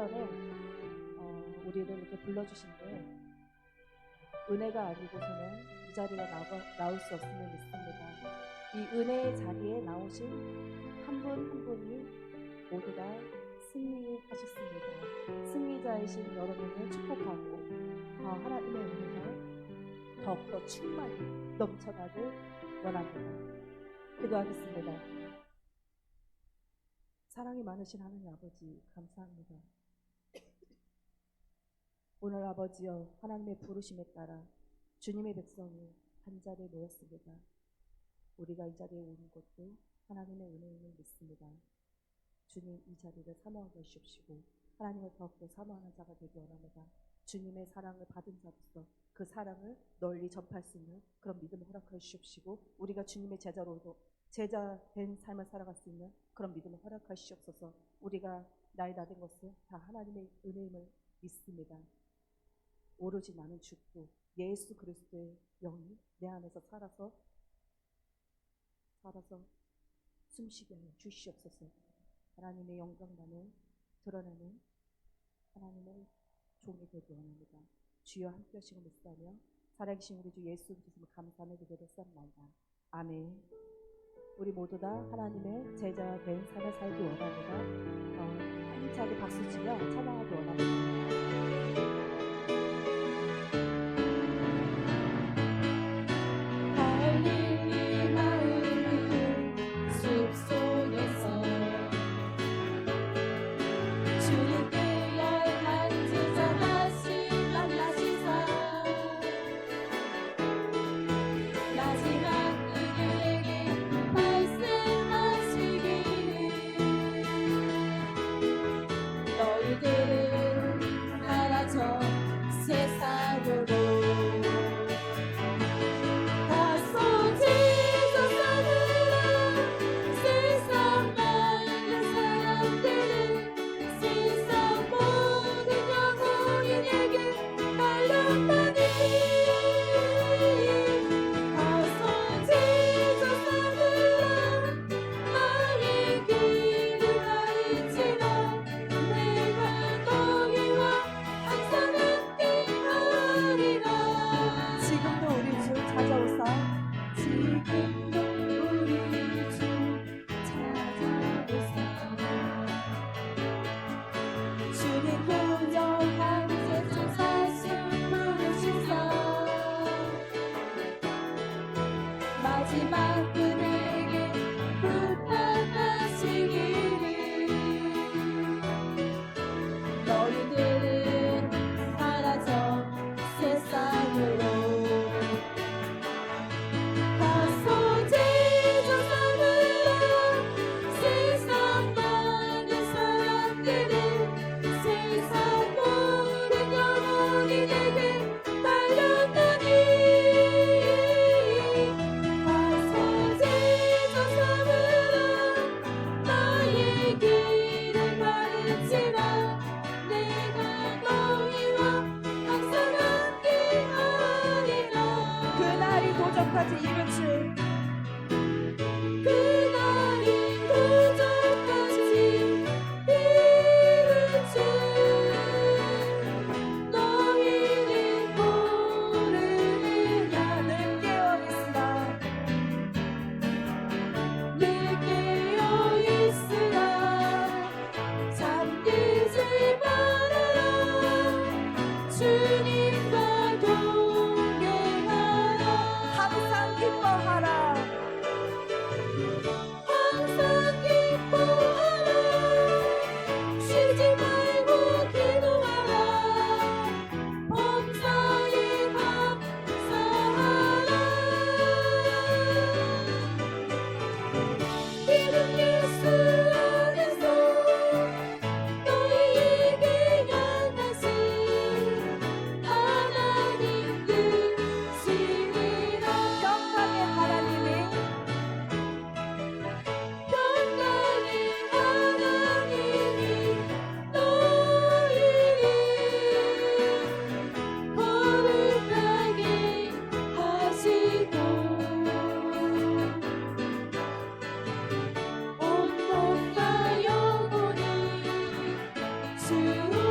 10절에 우리를 이렇게 불러주신데 은혜가 아니고서는 이 자리가 나올 수 없음을 믿습니다. 이 은혜의 자리에 나오신 한 분 한 분이 모두 다 승리하셨습니다. 승리자이신 여러분을 축복하고 하나님의 은혜가 더욱더 충만히 넘쳐나길 원합니다. 기도하겠습니다. 사랑이 많으신 하나님 아버지 감사합니다. 오늘 아버지여 하나님의 부르심에 따라 주님의 백성이 한 자리에 모였습니다. 우리가 이 자리에 오는 것도 하나님의 은혜임을 믿습니다. 주님 이 자리를 사모하게 하시옵시고 하나님을 더욱더 사모하는 자가 되기 원합니다. 주님의 사랑을 받은 자로서 그 사랑을 널리 전파할 수 있는 그런 믿음을 허락하여 주시옵시고 우리가 주님의 제자로도 제자된 삶을 살아갈 수 있는 그런 믿음을 허락하시옵소서. 우리가 나이 다 된 것은 다 하나님의 은혜임을 믿습니다. 오로지 나는 죽고 예수 그리스도의 영이 내 안에서 살아서 숨쉬게 하여 주시옵소서. 하나님의 영광만을 드러내는 하나님의 종이 되기 원합니다. 주여 함께 하시고 믿사며 살아계신 우리 주 예수 그리스도를 감사하며 기도를 쌉나이다. 아멘. 우리 모두 다 하나님의 제자 된 삶을 살기 원합니다. 힘차게 박수 치며 찬양하기 원합니다. 주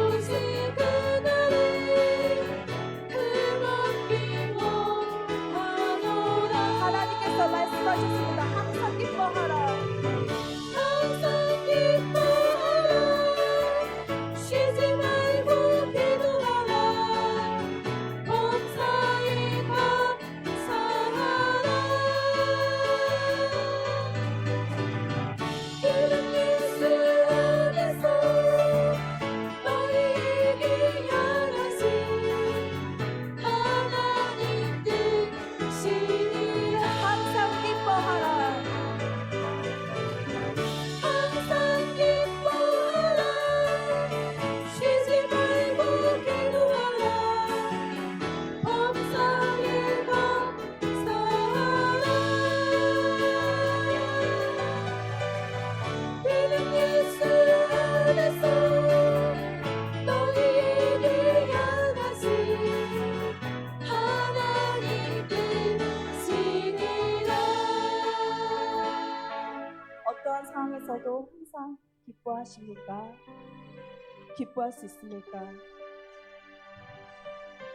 있습니까? 기뻐할 수 있습니까?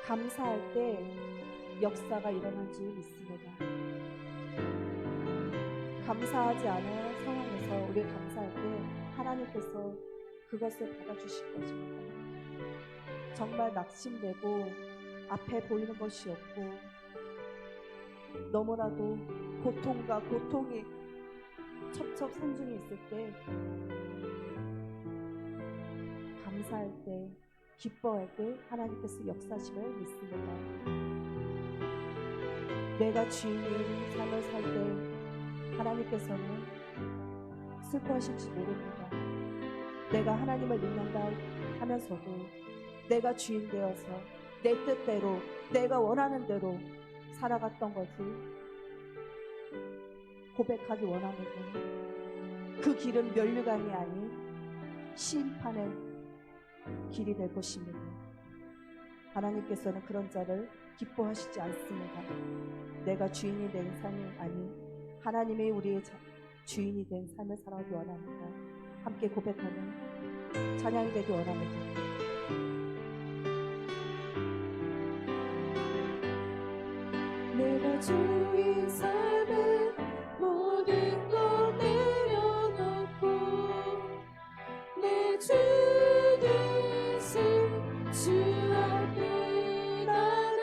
감사할 때 역사가 일어난 줄 믿습니다. 감사하지 않은 상황에서 우리 감사할 때 하나님께서 그것을 받아주실 것입니다. 정말 낙심되고 앞에 보이는 것이 없고 너무나도 고통과 고통이 첩첩산중에 있을 때 감사할 때 기뻐할 때 하나님께서 역사심을 믿습니다. 내가 주인인 삶을 살 때 하나님께서는 슬퍼하실지 모릅니다. 내가 하나님을 믿는다 하면서도 내가 주인 되어서 내 뜻대로 내가 원하는 대로 살아갔던 것을 고백하기 원하는 그 길은 면류관이 아닌 심판의 길이 될 것입니다. 하나님께서는 그런 자를 기뻐하시지 않습니다. 내가 주인이 된 삶이 아닌 하나님이 우리의 주인이 된 삶을 살아가기 원합니다. 함께 고백하는 찬양이 되기 원합니다. 내가 주인 삶을 모든 것 내려놓고 내 주 되신 주 앞에 나가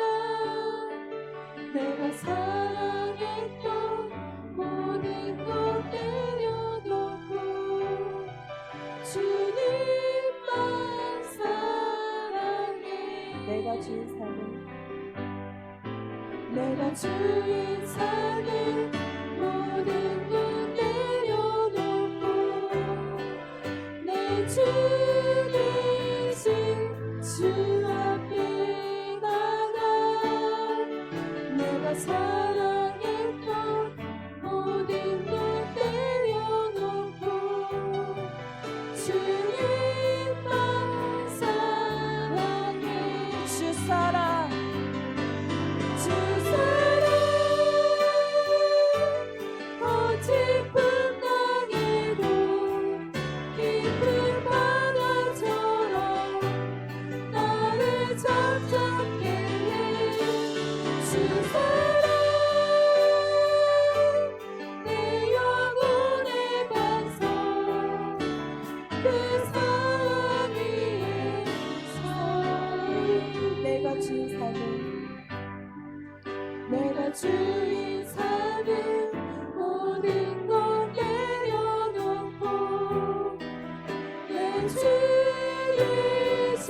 내가 사랑했던 모든 것 내려놓고 주님만 사랑해 내가 주인 삶을 내가 주인 삶을 모든 것 내려놓고 내 주 되신 주 앞에 나가 내가 사랑했던 모든 것 내려놓고 주님만 사랑해 주 사랑 주 사랑 거친 풍랑에도 깊은 바다처럼 나를 잡잡게 해 주 사랑 내 영혼의 반석 그 사랑 위에 서 내가 주인 삶을 내가 주인 삶을 모든 것 내려놓고 내 주 되신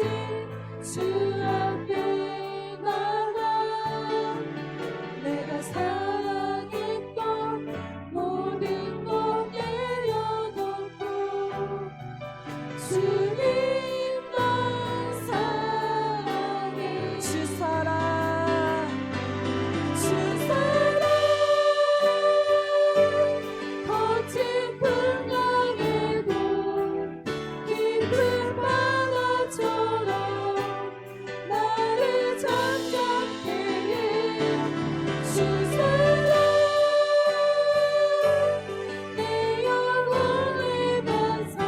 주 앞에 나가 내가 사랑했던 모든 것 내려놓고 주님만 사랑해 주 사랑 주 사랑 거친 풍랑에도 깊은 바다처럼 나를 잡잡게 해 주 사랑 내 영혼의 반석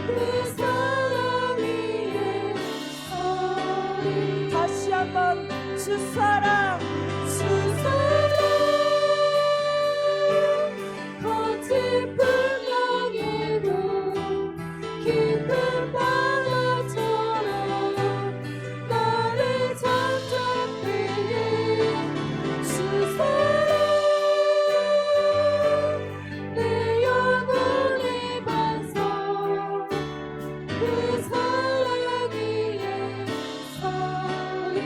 그 사랑 위에 서리 다시 한번 주 사랑 주 사랑 거친 풍랑에도 깊은 바다처럼 나를 잡잡게 해 주 사랑 내 영혼의 반석 그 사랑 위에 서리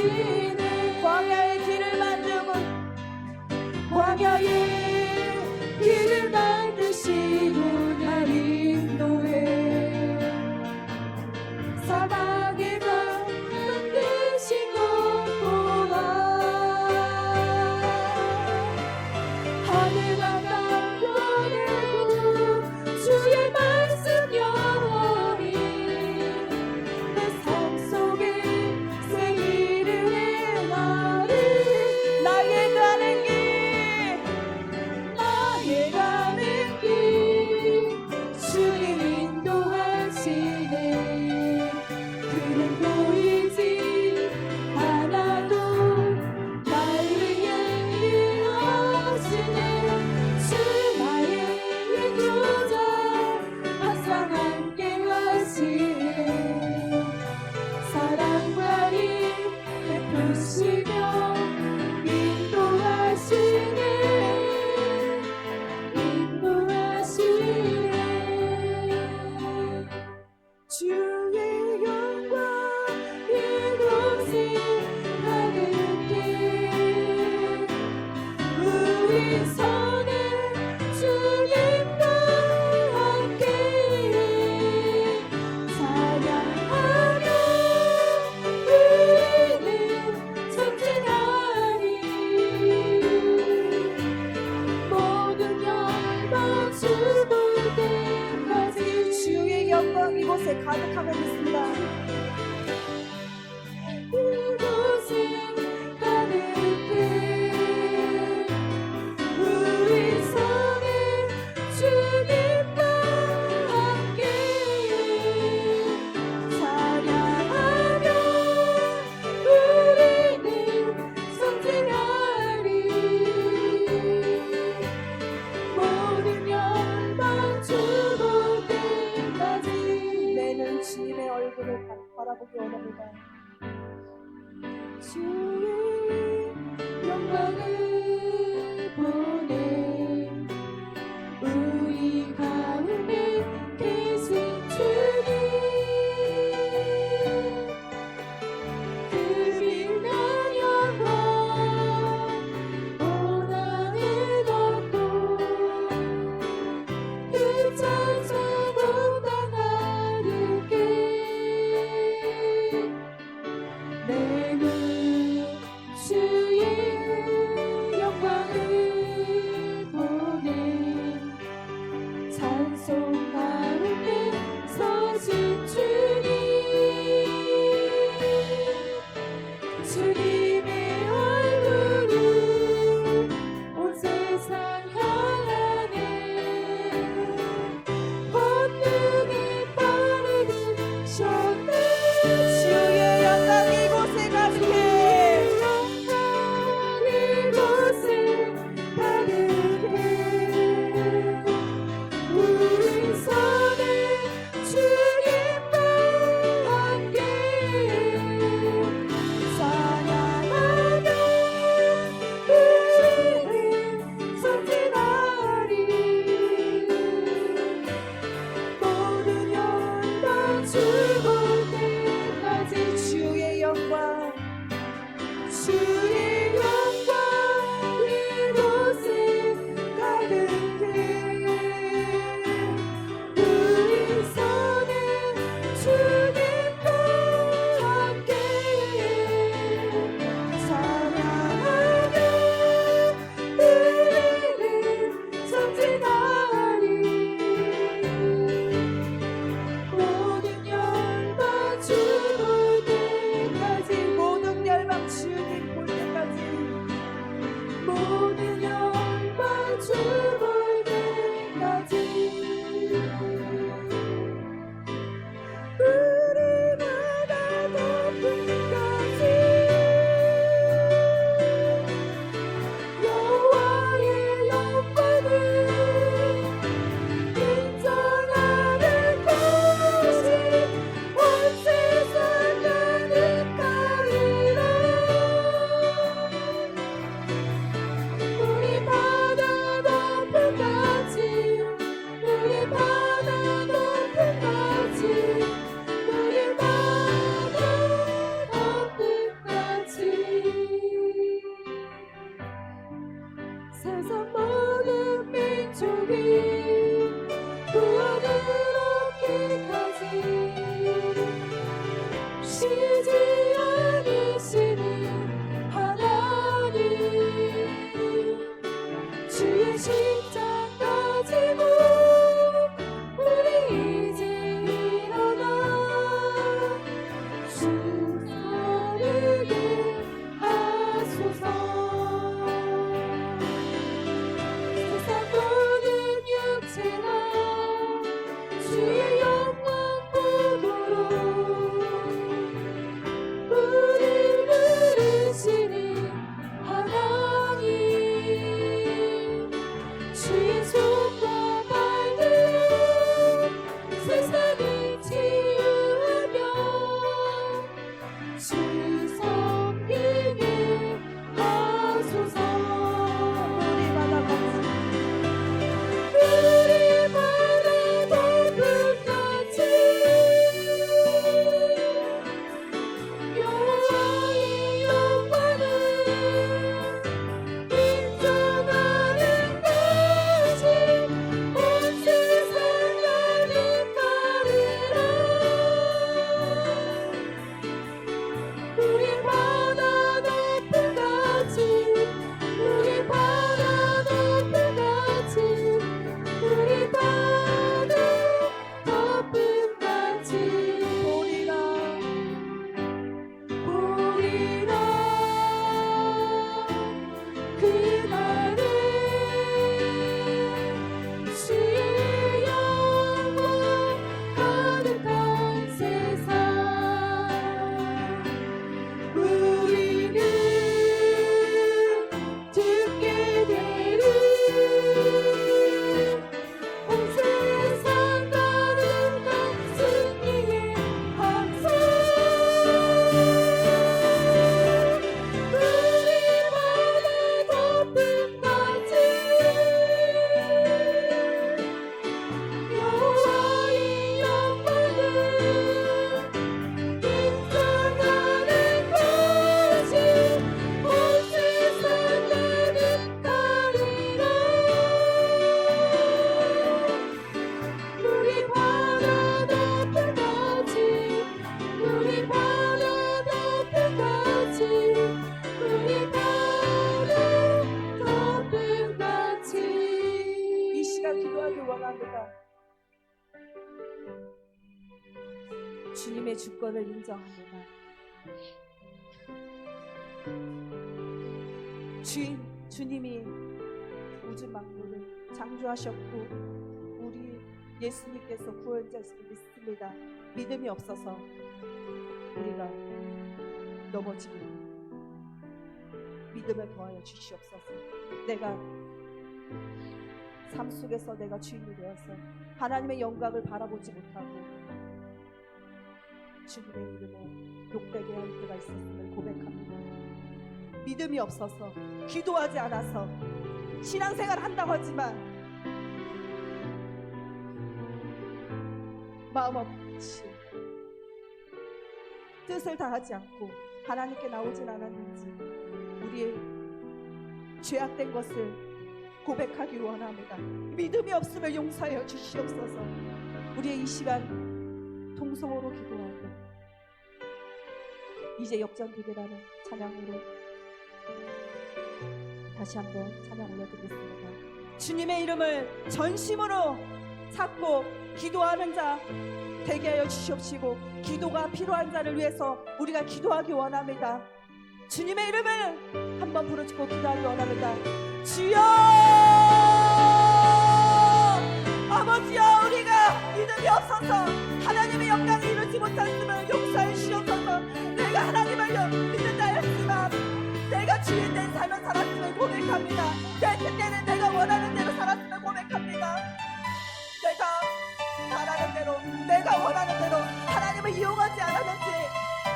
하시네 광야의 길을 만들고 광야의 길을 만드시고 날 인도해 사막에서 만드신 것보다 하늘과 땅 보내고 주의 말씀 영원히 내 삶 속에 생일을 행하리 나의 가는 길 나의 가는 길 주님 인도하시네 그는 보이지 않아도 날 위해 일하시네 주 나의 인도자 항상 함께 하시네 사랑과 힘 베푸시며 인도하시네 인도하시네 주의 영광 이곳에 가득해 우리 손에 주님과 함께 찬양하며 우리는 전진하리 모든 영광 주볼 때까지 주의 영광 이곳에 가득함을 믿습니다. 이곳에 가득해 우리 손에 주님과 함께 찬양하며 우리는 선택하리 모든 영광 주볼 때까지 내는 주님의 얼굴을 바라보기 원합니다. 주의 영광을 보내 우리 가운데 계신 주님 그 빛난 영광 온 안에 덮고 그 천사보다 가득해 내 눈 주권을 인정합니다. 주님이 우주 만물을 창조하셨고 우리 예수님께서 구원자이심을 믿습니다. 믿음이 없어서 우리가 넘어지고 믿음을 더하여 주시옵소서. 내가 삶 속에서 내가 주인이 되어서 하나님의 영광을 바라보지 못하고 주님의 이름에 욕되게 할 때가 있었음을 고백합니다. 믿음이 없어서 기도하지 않아서 신앙생활 한다고 하지만 마음 없이 뜻을 다하지 않고 하나님께 나오진 않았는지 우리의 죄악된 것을 고백하기 원합니다. 믿음이 없으면 용서하여 주시옵소서. 우리의 이 시간 통성으로 기도하고 이제 역전되리라는 찬양으로 다시 한번 찬양 올려드리겠습니다. 주님의 이름을 전심으로 찾고 기도하는 자 되게 하여 주시옵시고 기도가 필요한 자를 위해서 우리가 기도하기 원합니다. 주님의 이름을 한번 부르짖고 기도하기 원합니다. 주여 아버지여 우리가 믿음이 없어서 하나님의 영광을 이루지 못했음을 용서해 주시옵소서. 내가 하나님을 믿는 자였지만 내가 주인된 삶을 살았음을 고백합니다. 내 뜻대로 내가 원하는 대로 살았음을 고백합니다. 내가 바라는 대로 내가 원하는 대로 하나님을 이용하지 않았는지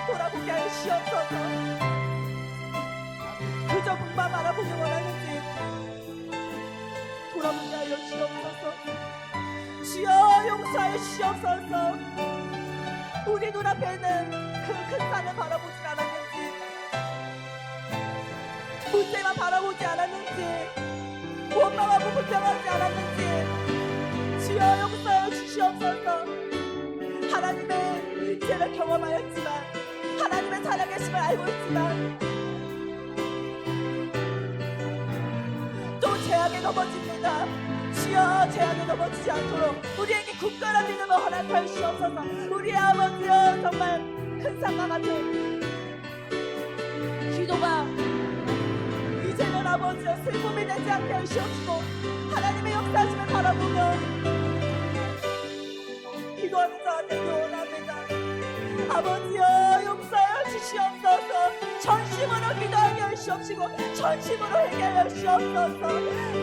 돌아보게 하여 주시옵소서. 그저 분만 바라보기 원하는지 돌아보게 하여 주시옵소서. 주여 용서하여 주시옵소서. 우리 눈앞에는 그 큰 산을 바라보지 않았는지 문제만 바라보지 않았는지 원망하고 불평하지 않았는지 주여 용서하여 주시옵소서. 하나님의 일체를 경험하였지만 하나님의 살아계심을 알고 있지만 또 죄악에 넘어집니다. 주여 죄악에 넘어지지 않도록 우리에게 굳건한 믿음을 허락하여 주옵소서. 우리 아버지여 정말 큰 산과 같은 기도가 이제는 아버지여 슬픔이 되지 않게 하시옵시고 하나님의 역사하심을 바라보며 기도하는 자가 되기 원합니다. 아버지여 용서하여 주시옵소서. 전심으로 기도하게 하시옵시고 전심으로 회개하여 주시옵소서.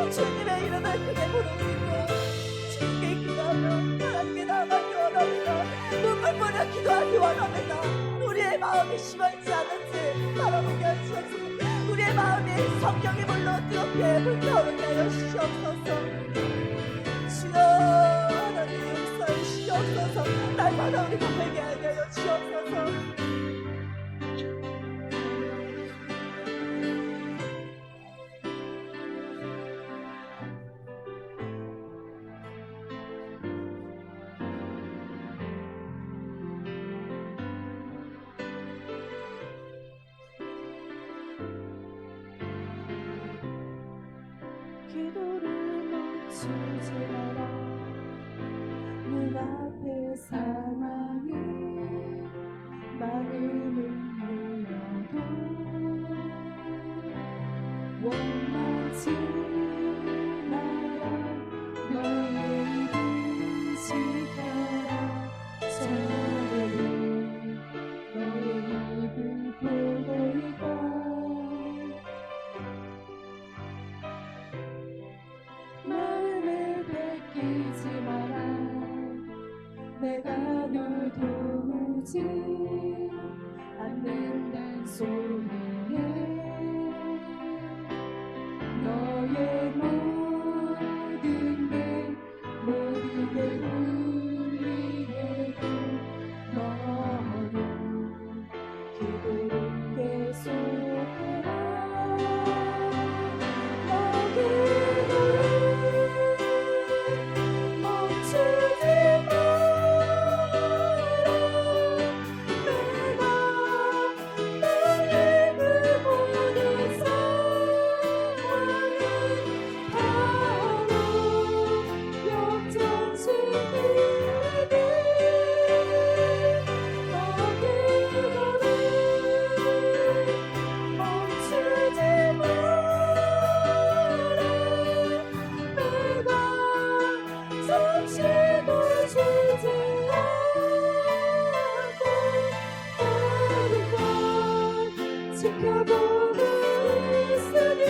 주님의 이름을 크게 부르짖고 주님께 기도하며 하나님께 나아가기 원합니다. 눈물 뿌려 기도하기 원합니다. 우리의 마음이 심하지 않은지 바라보게 하시옵소서. 우리의 마음이 성경의 물로 뜨겁게 불타오르게 하여 주시옵소서. 주여 하나님 용서해 주시옵소서. 날마다 우리 고백하게 하여 주시옵소서. 기도를 멈추지 마라. 눈앞의 상황이 많음을 몰라도 원망치 마라. 너의 입을 지켜라. 저들이 너의 입을 보고 있다. 마음을 뺏기지 마라. 내가 널 도우지 않는단 소리에 너의 모든 게 울리게도 너는 기도를 계속해라. 너 기도를 멈추지 마라. 내가 너를 지켜보고 있으니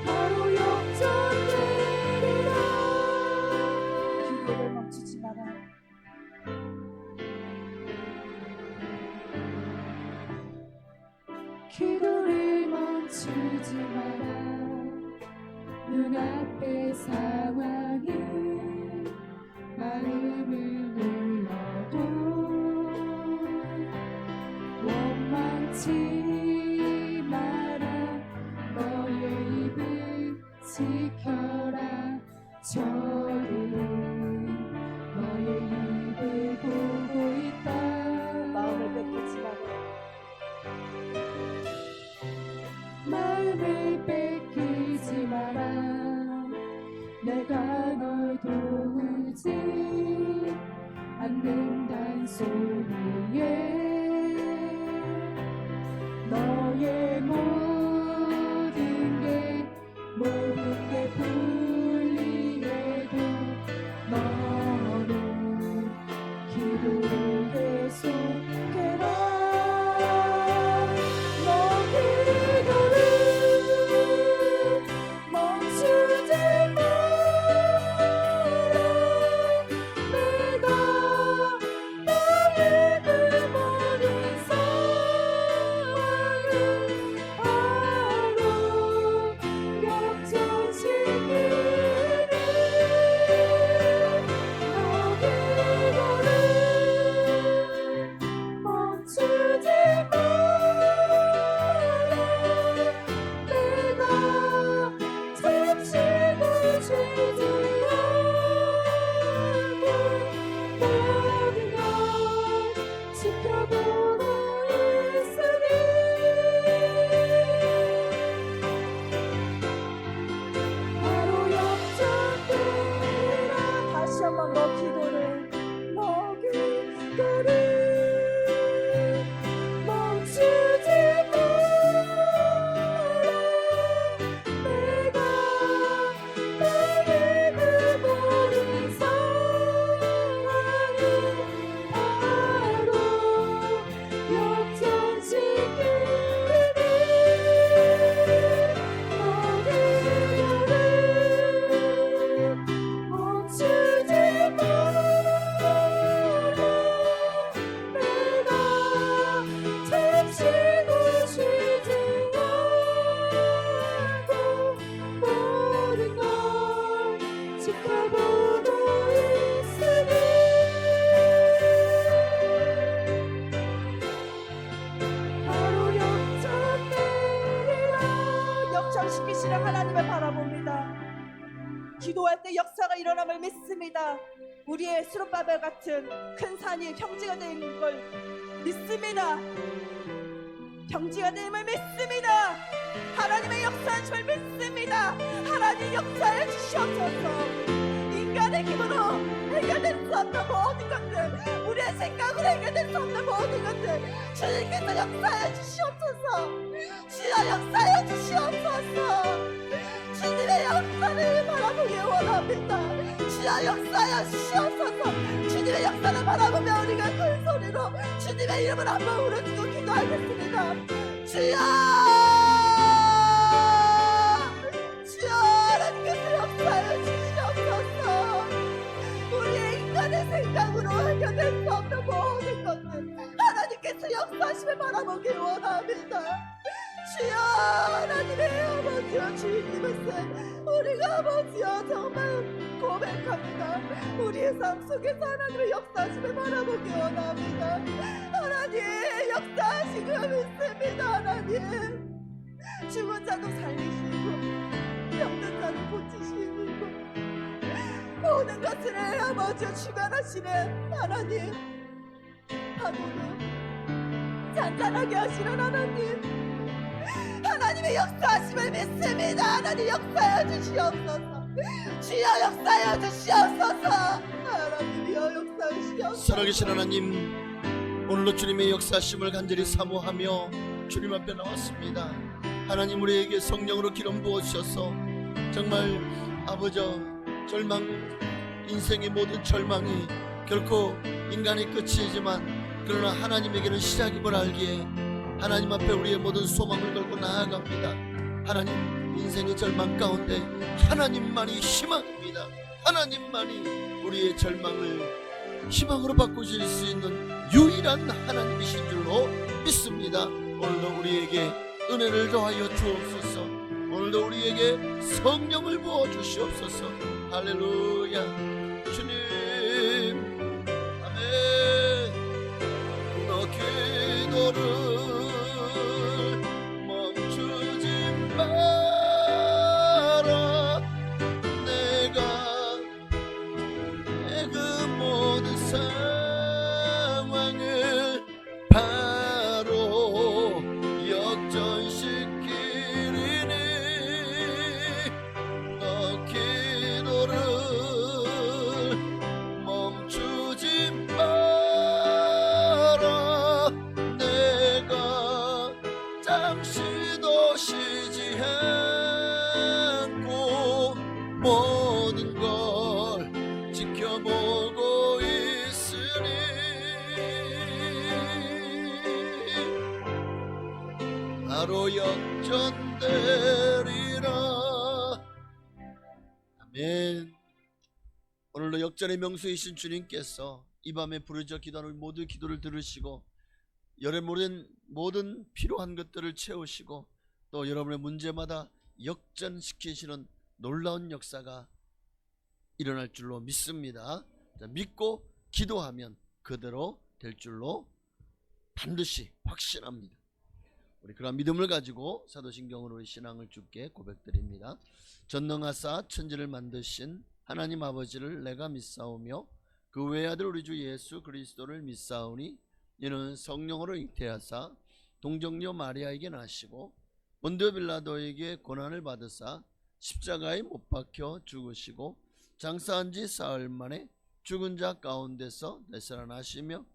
바로 역전되리라. 기도를 멈추지 마라. 기도를 멈추지 마라. 눈앞의 상황이 마음을 눌러도 원망치 마라. 너의 입을 지켜라. 저들은 너의 입을 보고 있다. 마음을 뺏기지 마라. 마음을 뺏기지 마라. 내가 널 도우지 않는단 소리에 너의 모든 게 불리해도 너는 기도를 계속해라. 너 기도를 멈추지 마라. 내가 너의 그 모든 상황을 바로 역전시키리. 너 기도를 멈추지 마라. 내가 잠시도 쉬지 않고 모든 걸 지켜보고 있으니 바로 역전되리라. 다시 한번 너 기도를 멈추지 마라. 내가 너의 그 모든 상황을 바로 역전시키리. 너 기도를 멈추지 마라. 내가 잠시도 쉬지 않고 모든 걸 지켜보고 있으니 바로 역전되리라. 역전시키시는 하나님을 바라봅니다. 기도할 때 역사가 일어남을 믿습니다. 우리의 수르바벨 같은 큰 산이 평지가 되는 걸 믿습니다. 평지가 되임을 믿습니다. 하나님의 역사하심을 믿습니다. 하나님 역사해 주시옵소서. 인간의 힘으로 해결될 수 없는 모든 것들, 우리의 생각으로 해결될 수 없는 모든 것들, 주님께서 역사해 주시옵소서. 주여 역사해 주시옵소서. 주님의 역사를 바라보기 원합니다. 주여 역사해 주시옵소서. 주님의 역사를 바라보며 우리가 큰 소리로 주님의 이름을 한번 울어주고 기도하겠습니다. 주여, 주여 하나님께서 역사해 주시옵소서. 우리의 인간의 생각으로 해결될 수 없는 모든 것들, 하나님께서 역사하심을 바라보기 원합니다. 주여 하나님의 아버지여 주님으세 우리가 아버지여 정말 고백합니다. 우리의 삶 속에서 하나님의 역사하심을 바라보기 원합니다. 하나님 역사하시고 믿습니다. 하나님 죽은 자도 살리시고 병든 자도 고치시고 모든 것을 아버지여 주관하시는 하나님, 하고는 잔잔하게 하시는 하나님, 하나님의 역사하심을 믿습니다. 하나님 역사하여 주시옵소서. 주여 역사하여 주시옵소서. 하나님이여 역사하시옵소서. 살아계신 하나님, 오늘도 주님의 역사하심을 간절히 사모하며 주님 앞에 나왔습니다. 하나님 우리에게 성령으로 기름 부어주셔서 정말 아버지 절망, 인생의 모든 절망이 결코 인간의 끝이지만 그러나 하나님에게는 시작임을 알기에 하나님 앞에 우리의 모든 소망을 걸고 나아갑니다. 하나님, 인생의 절망 가운데 하나님만이 희망입니다. 하나님만이 우리의 절망을 희망으로 바꾸실 수 있는 유일한 하나님이신 줄로 믿습니다. 오늘도 우리에게 은혜를 더하여 주옵소서. 오늘도 우리에게 성령을 부어 주시옵소서. 할렐루야. 주님, 아멘. 너 기도를 멈추지 마라. 내가 그 모든 상황을 바로 역전시키리니 너 기도를 멈추지 마라. 내가 잠시도 쉬지 않고 모든 걸 지켜보고 있으니 바로 역전되리라. 아멘. 오늘도 역전의 명수이신 주님께서 이 밤에 부르짖어 기도하는 모든 기도를 들으시고 여러분의 모든 필요한 것들을 채우시고 또 여러분의 문제마다 역전시키시는 놀라운 역사가 일어날 줄로 믿습니다. 자, 믿고 기도하면 그대로 될 줄로 반드시 확신합니다. 우리 그런 믿음을 가지고 사도신경으로 우리 신앙을 주께 고백드립니다. 전능하사 천지를 만드신 하나님 아버지를 내가 믿사오며 그 외아들 우리 주 예수 그리스도를 믿사오니 이는 성령으로 잉태하사 동정녀 마리아에게 나시고 본디오 빌라도에게 고난을 받으사 십자가에 못 박혀 죽으시고 장사한 지 사흘 만에 죽은 자 가운데서 되살아나시며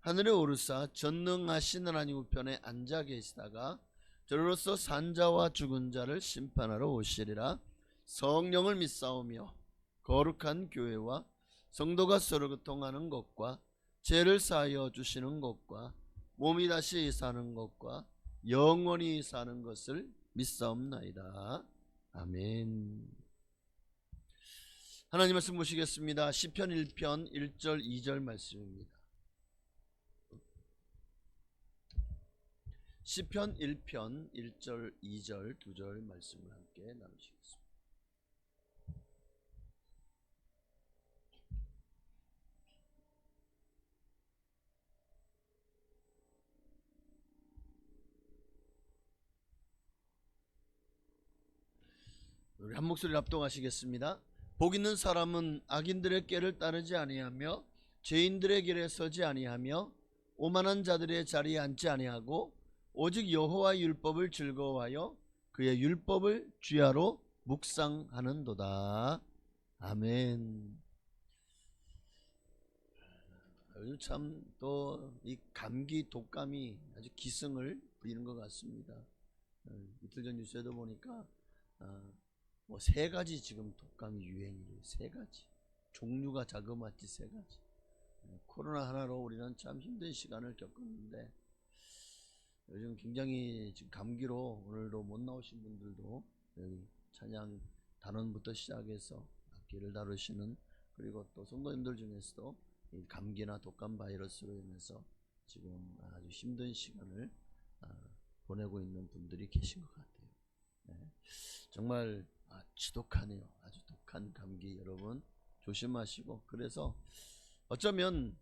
하늘에 오르사 전능하신 하나님 우편에 앉아 계시다가 저로서 산자와 죽은 자를 심판하러 오시리라. 성령을 믿사오며 거룩한 교회와 성도가 서로 교통하는 것과 죄를 사하여 주시는 것과 몸이 다시 사는 것과 영원히 사는 것을 믿사옵나이다. 아멘. 하나님 말씀 보시겠습니다. 시편 1편 1절 2절 말씀입니다. 시편 1편 1절 2절 2절 말씀을 함께 나누시겠습니다. 우리 한 목소리를 합동하시겠습니다. 복 있는 사람은 악인들의 꾀를 따르지 아니하며 죄인들의 길에 서지 아니하며 오만한 자들의 자리에 앉지 아니하고 오직 여호와의 율법을 즐거워하여 그의 율법을 주야로 묵상하는도다. 아멘. 요즘 참 또 이 감기 독감이 아주 기승을 부리는 것 같습니다. 이틀 전 뉴스에도 보니까 뭐 3가지 지금 독감이 유행이래요. 3가지 종류가 자그마치 3가지. 코로나 하나로 우리는 참 힘든 시간을 겪었는데 요즘 굉장히 지금 감기로 오늘도 못 나오신 분들도 여기 찬양 단원부터 시작해서 악기를 다루시는 그리고 또 성도님들 중에서도 이 감기나 독감 바이러스로 인해서 지금 아주 힘든 시간을 보내고 있는 분들이 계신 것 같아요. 네. 정말 지독하네요. 아주 독한 감기. 여러분 조심하시고, 그래서 어쩌면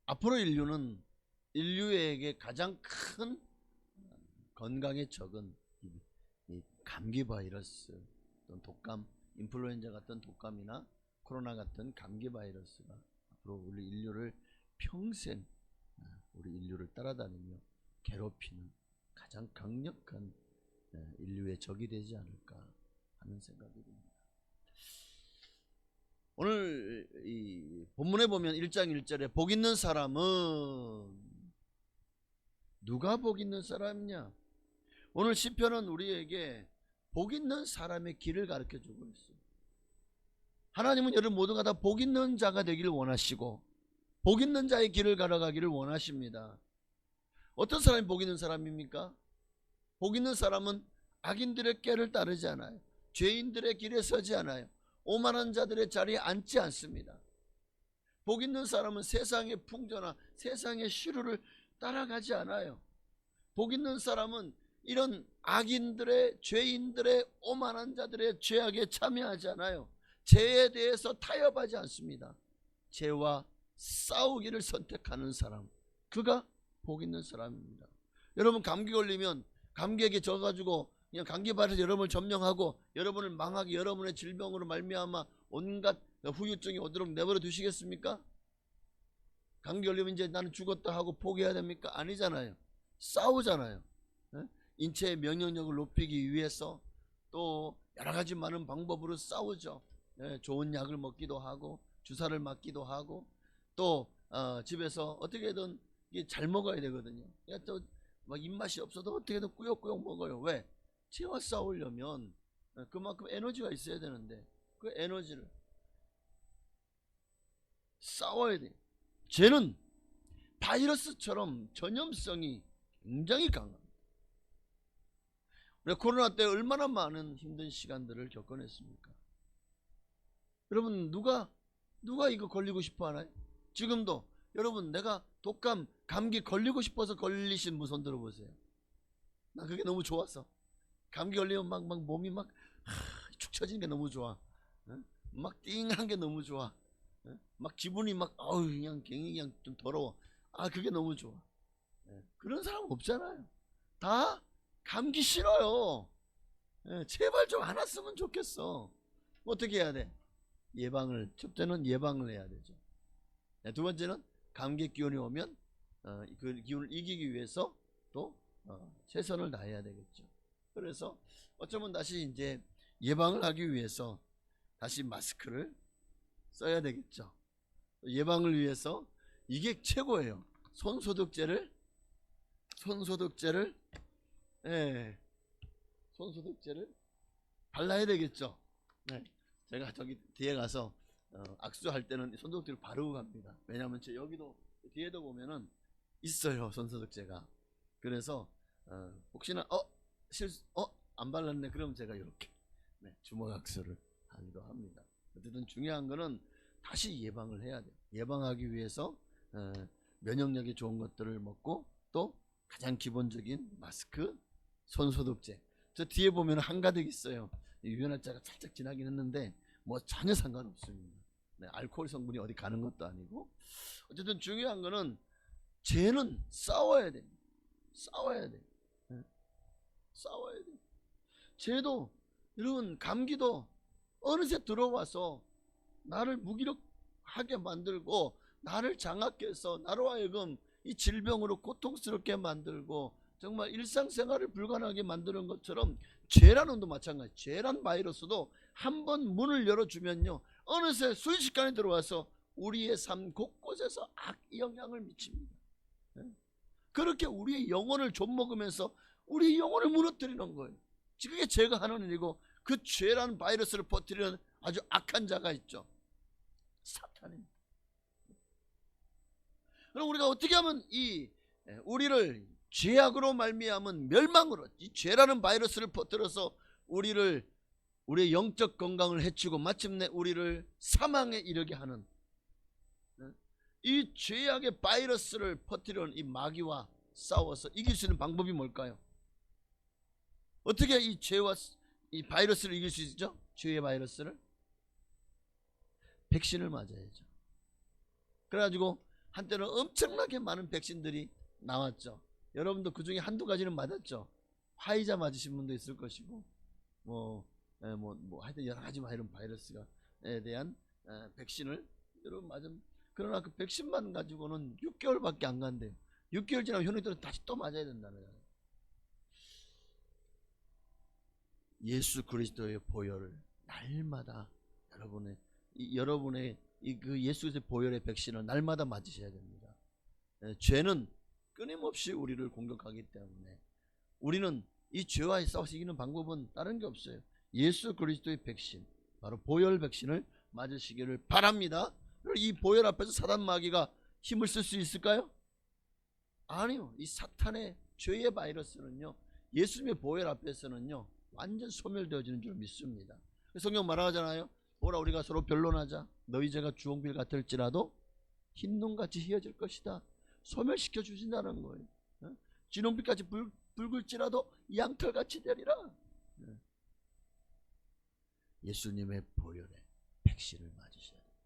앞으로 인류에게 가장 큰 건강에 적은 이 감기 바이러스 또는 독감, 인플루엔자 같은 독감이나 코로나 같은 감기 바이러스가 앞으로 우리 인류를 평생 우리 인류를 따라다니며 괴롭히는 가장 강력한 인류의 적이 되지 않을까 하는 생각이 듭니다. 오늘 이 본문에 보면 1장 1절에 복 있는 사람은 누가 복 있는 사람이냐? 오늘 시편은 우리에게 복 있는 사람의 길을 가르쳐 주고 있어요. 하나님은 여러분 모두가 다 복 있는 자가 되기를 원하시고 복 있는 자의 길을 걸어가기를 원하십니다. 어떤 사람이 복 있는 사람입니까? 복 있는 사람은 악인들의 꾀를 따르지 않아요. 죄인들의 길에 서지 않아요. 오만한 자들의 자리에 앉지 않습니다. 복 있는 사람은 세상의 풍조나 세상의 시류를 따라가지 않아요. 복 있는 사람은 이런 악인들의, 죄인들의, 오만한 자들의 죄악에 참여하지 않아요. 죄에 대해서 타협하지 않습니다. 죄와 싸우기를 선택하는 사람, 그가 복 있는 사람입니다. 여러분, 감기 걸리면 감기에게 져가지고 그냥 감기발에서 여러분을 점령하고 여러분을 망하게, 여러분의 질병으로 말미암아 온갖 후유증이 오도록 내버려 두시겠습니까? 감기 걸리면 이제 나는 죽었다 하고 포기해야 됩니까? 아니잖아요. 싸우잖아요. 인체의 면역력을 높이기 위해서 또 여러 가지 많은 방법으로 싸우죠. 좋은 약을 먹기도 하고 주사를 맞기도 하고 또 집에서 어떻게든 잘 먹어야 되거든요. 또 막 입맛이 없어도 어떻게든 꾸역꾸역 먹어요. 왜? 죄와 싸우려면 그만큼 에너지가 있어야 되는데 그 에너지를 싸워야 돼요. 죄는 바이러스처럼 전염성이 굉장히 강합니다. 우리가 코로나 때 얼마나 많은 힘든 시간들을 겪어냈습니까? 여러분, 누가 이거 걸리고 싶어 하나요? 지금도 여러분, 내가 독감, 감기 걸리고 싶어서 걸리신 분 손 들어보세요. 나 그게 너무 좋았어. 감기 걸리면 막 몸이 막 축 처지는 게 너무 좋아. 막 띵한 게 너무 좋아. 막 기분이 막 그냥 괜히 그냥 좀 더러워. 그게 너무 좋아. 그런 사람 없잖아요. 다 감기 싫어요. 제발 좀 안 왔으면 좋겠어. 어떻게 해야 돼? 첫째는 예방을 해야 되죠. 두 번째는 감기 기운이 오면 그 기운을 이기기 위해서 또 최선을 다해야 되겠죠. 그래서 어쩌면 다시 이제 예방을 하기 위해서 다시 마스크를 써야 되겠죠. 예방을 위해서 이게 최고예요. 손소독제를 발라야 되겠죠. 제가 저기 뒤에 가서 악수할 때는 손소독제를 바르고 갑니다. 왜냐하면 제 여기도 뒤에도 보면은 있어요, 손소독제가. 그래서 혹시나 안 발랐네 그럼 제가 이렇게 주먹 악수를 하기도 합니다. 어쨌든 중요한 거는 다시 예방을 해야 돼요. 예방하기 위해서 면역력이 좋은 것들을 먹고 또 가장 기본적인 마스크, 손소독제. 저 뒤에 보면 한가득 있어요. 유연할자가 살짝 지나긴 했는데 뭐 전혀 상관없습니다. 알코올 성분이 어디 가는 것도 아니고. 어쨌든 중요한 거는 죄는 싸워야 돼. 싸워야 돼. 죄도 여러분, 감기도 어느새 들어와서 나를 무기력하게 만들고 나를 장악해서 나로 하여금 이 질병으로 고통스럽게 만들고 정말 일상생활을 불가능하게 만드는 것처럼 죄라는 것도 마찬가지. 죄란 바이러스도 한번 문을 열어주면요, 어느새 순식간에 들어와서 우리의 삶 곳곳에서 악 영향을 미칩니다. 그렇게 우리의 영혼을 좀먹으면서 우리 영혼을 무너뜨리는 거예요. 그게 죄가 하는 일이고, 그 죄라는 바이러스를 퍼뜨리는 아주 악한 자가 있죠. 사탄입니다. 그럼 우리가 어떻게 하면 우리를 죄악으로 말미암은 멸망으로, 이 죄라는 바이러스를 퍼뜨려서 우리의 영적 건강을 해치고 마침내 우리를 사망에 이르게 하는 이 죄악의 바이러스를 퍼뜨리는 이 마귀와 싸워서 이길 수 있는 방법이 뭘까요? 어떻게 이 죄와 이 바이러스를 이길 수 있죠? 죄의 바이러스를 백신을 맞아야죠. 그래가지고 한때는 엄청나게 많은 백신들이 나왔죠. 여러분도 그 중에 한두 가지는 맞았죠. 화이자 맞으신 분도 있을 것이고, 하여튼 여러 가지 이런 바이러스에 대한 백신을 여러분 맞으면, 그러나 그 백신만 가지고는 6개월밖에 안 간대요. 6개월 지나면 현역들은 다시 또 맞아야 된다는 거예요. 예수 그리스도의 보혈을 날마다 여러분의 그 예수 그리스도의 보혈의 백신을 날마다 맞으셔야 됩니다. 죄는 끊임없이 우리를 공격하기 때문에 우리는 이 죄와 싸워서 이기는 방법은 다른 게 없어요. 예수 그리스도의 백신, 바로 보혈 백신을 맞으시기를 바랍니다. 이 보혈 앞에서 사단 마귀가 힘을 쓸 수 있을까요? 아니요. 이 사탄의 죄의 바이러스는요, 예수님의 보혈 앞에서는요 완전 소멸되어지는 줄 믿습니다. 성경 말하잖아요. 오라 우리가 서로 변론하자. 너희 죄가 주홍빛 같을지라도 흰눈같이 희어질 것이다. 소멸시켜 주신다는 거예요. 진홍빛같이 붉을지라도 양털같이 되리라. 예수님의 보혈에 백신을 맞으셔야 됩니다.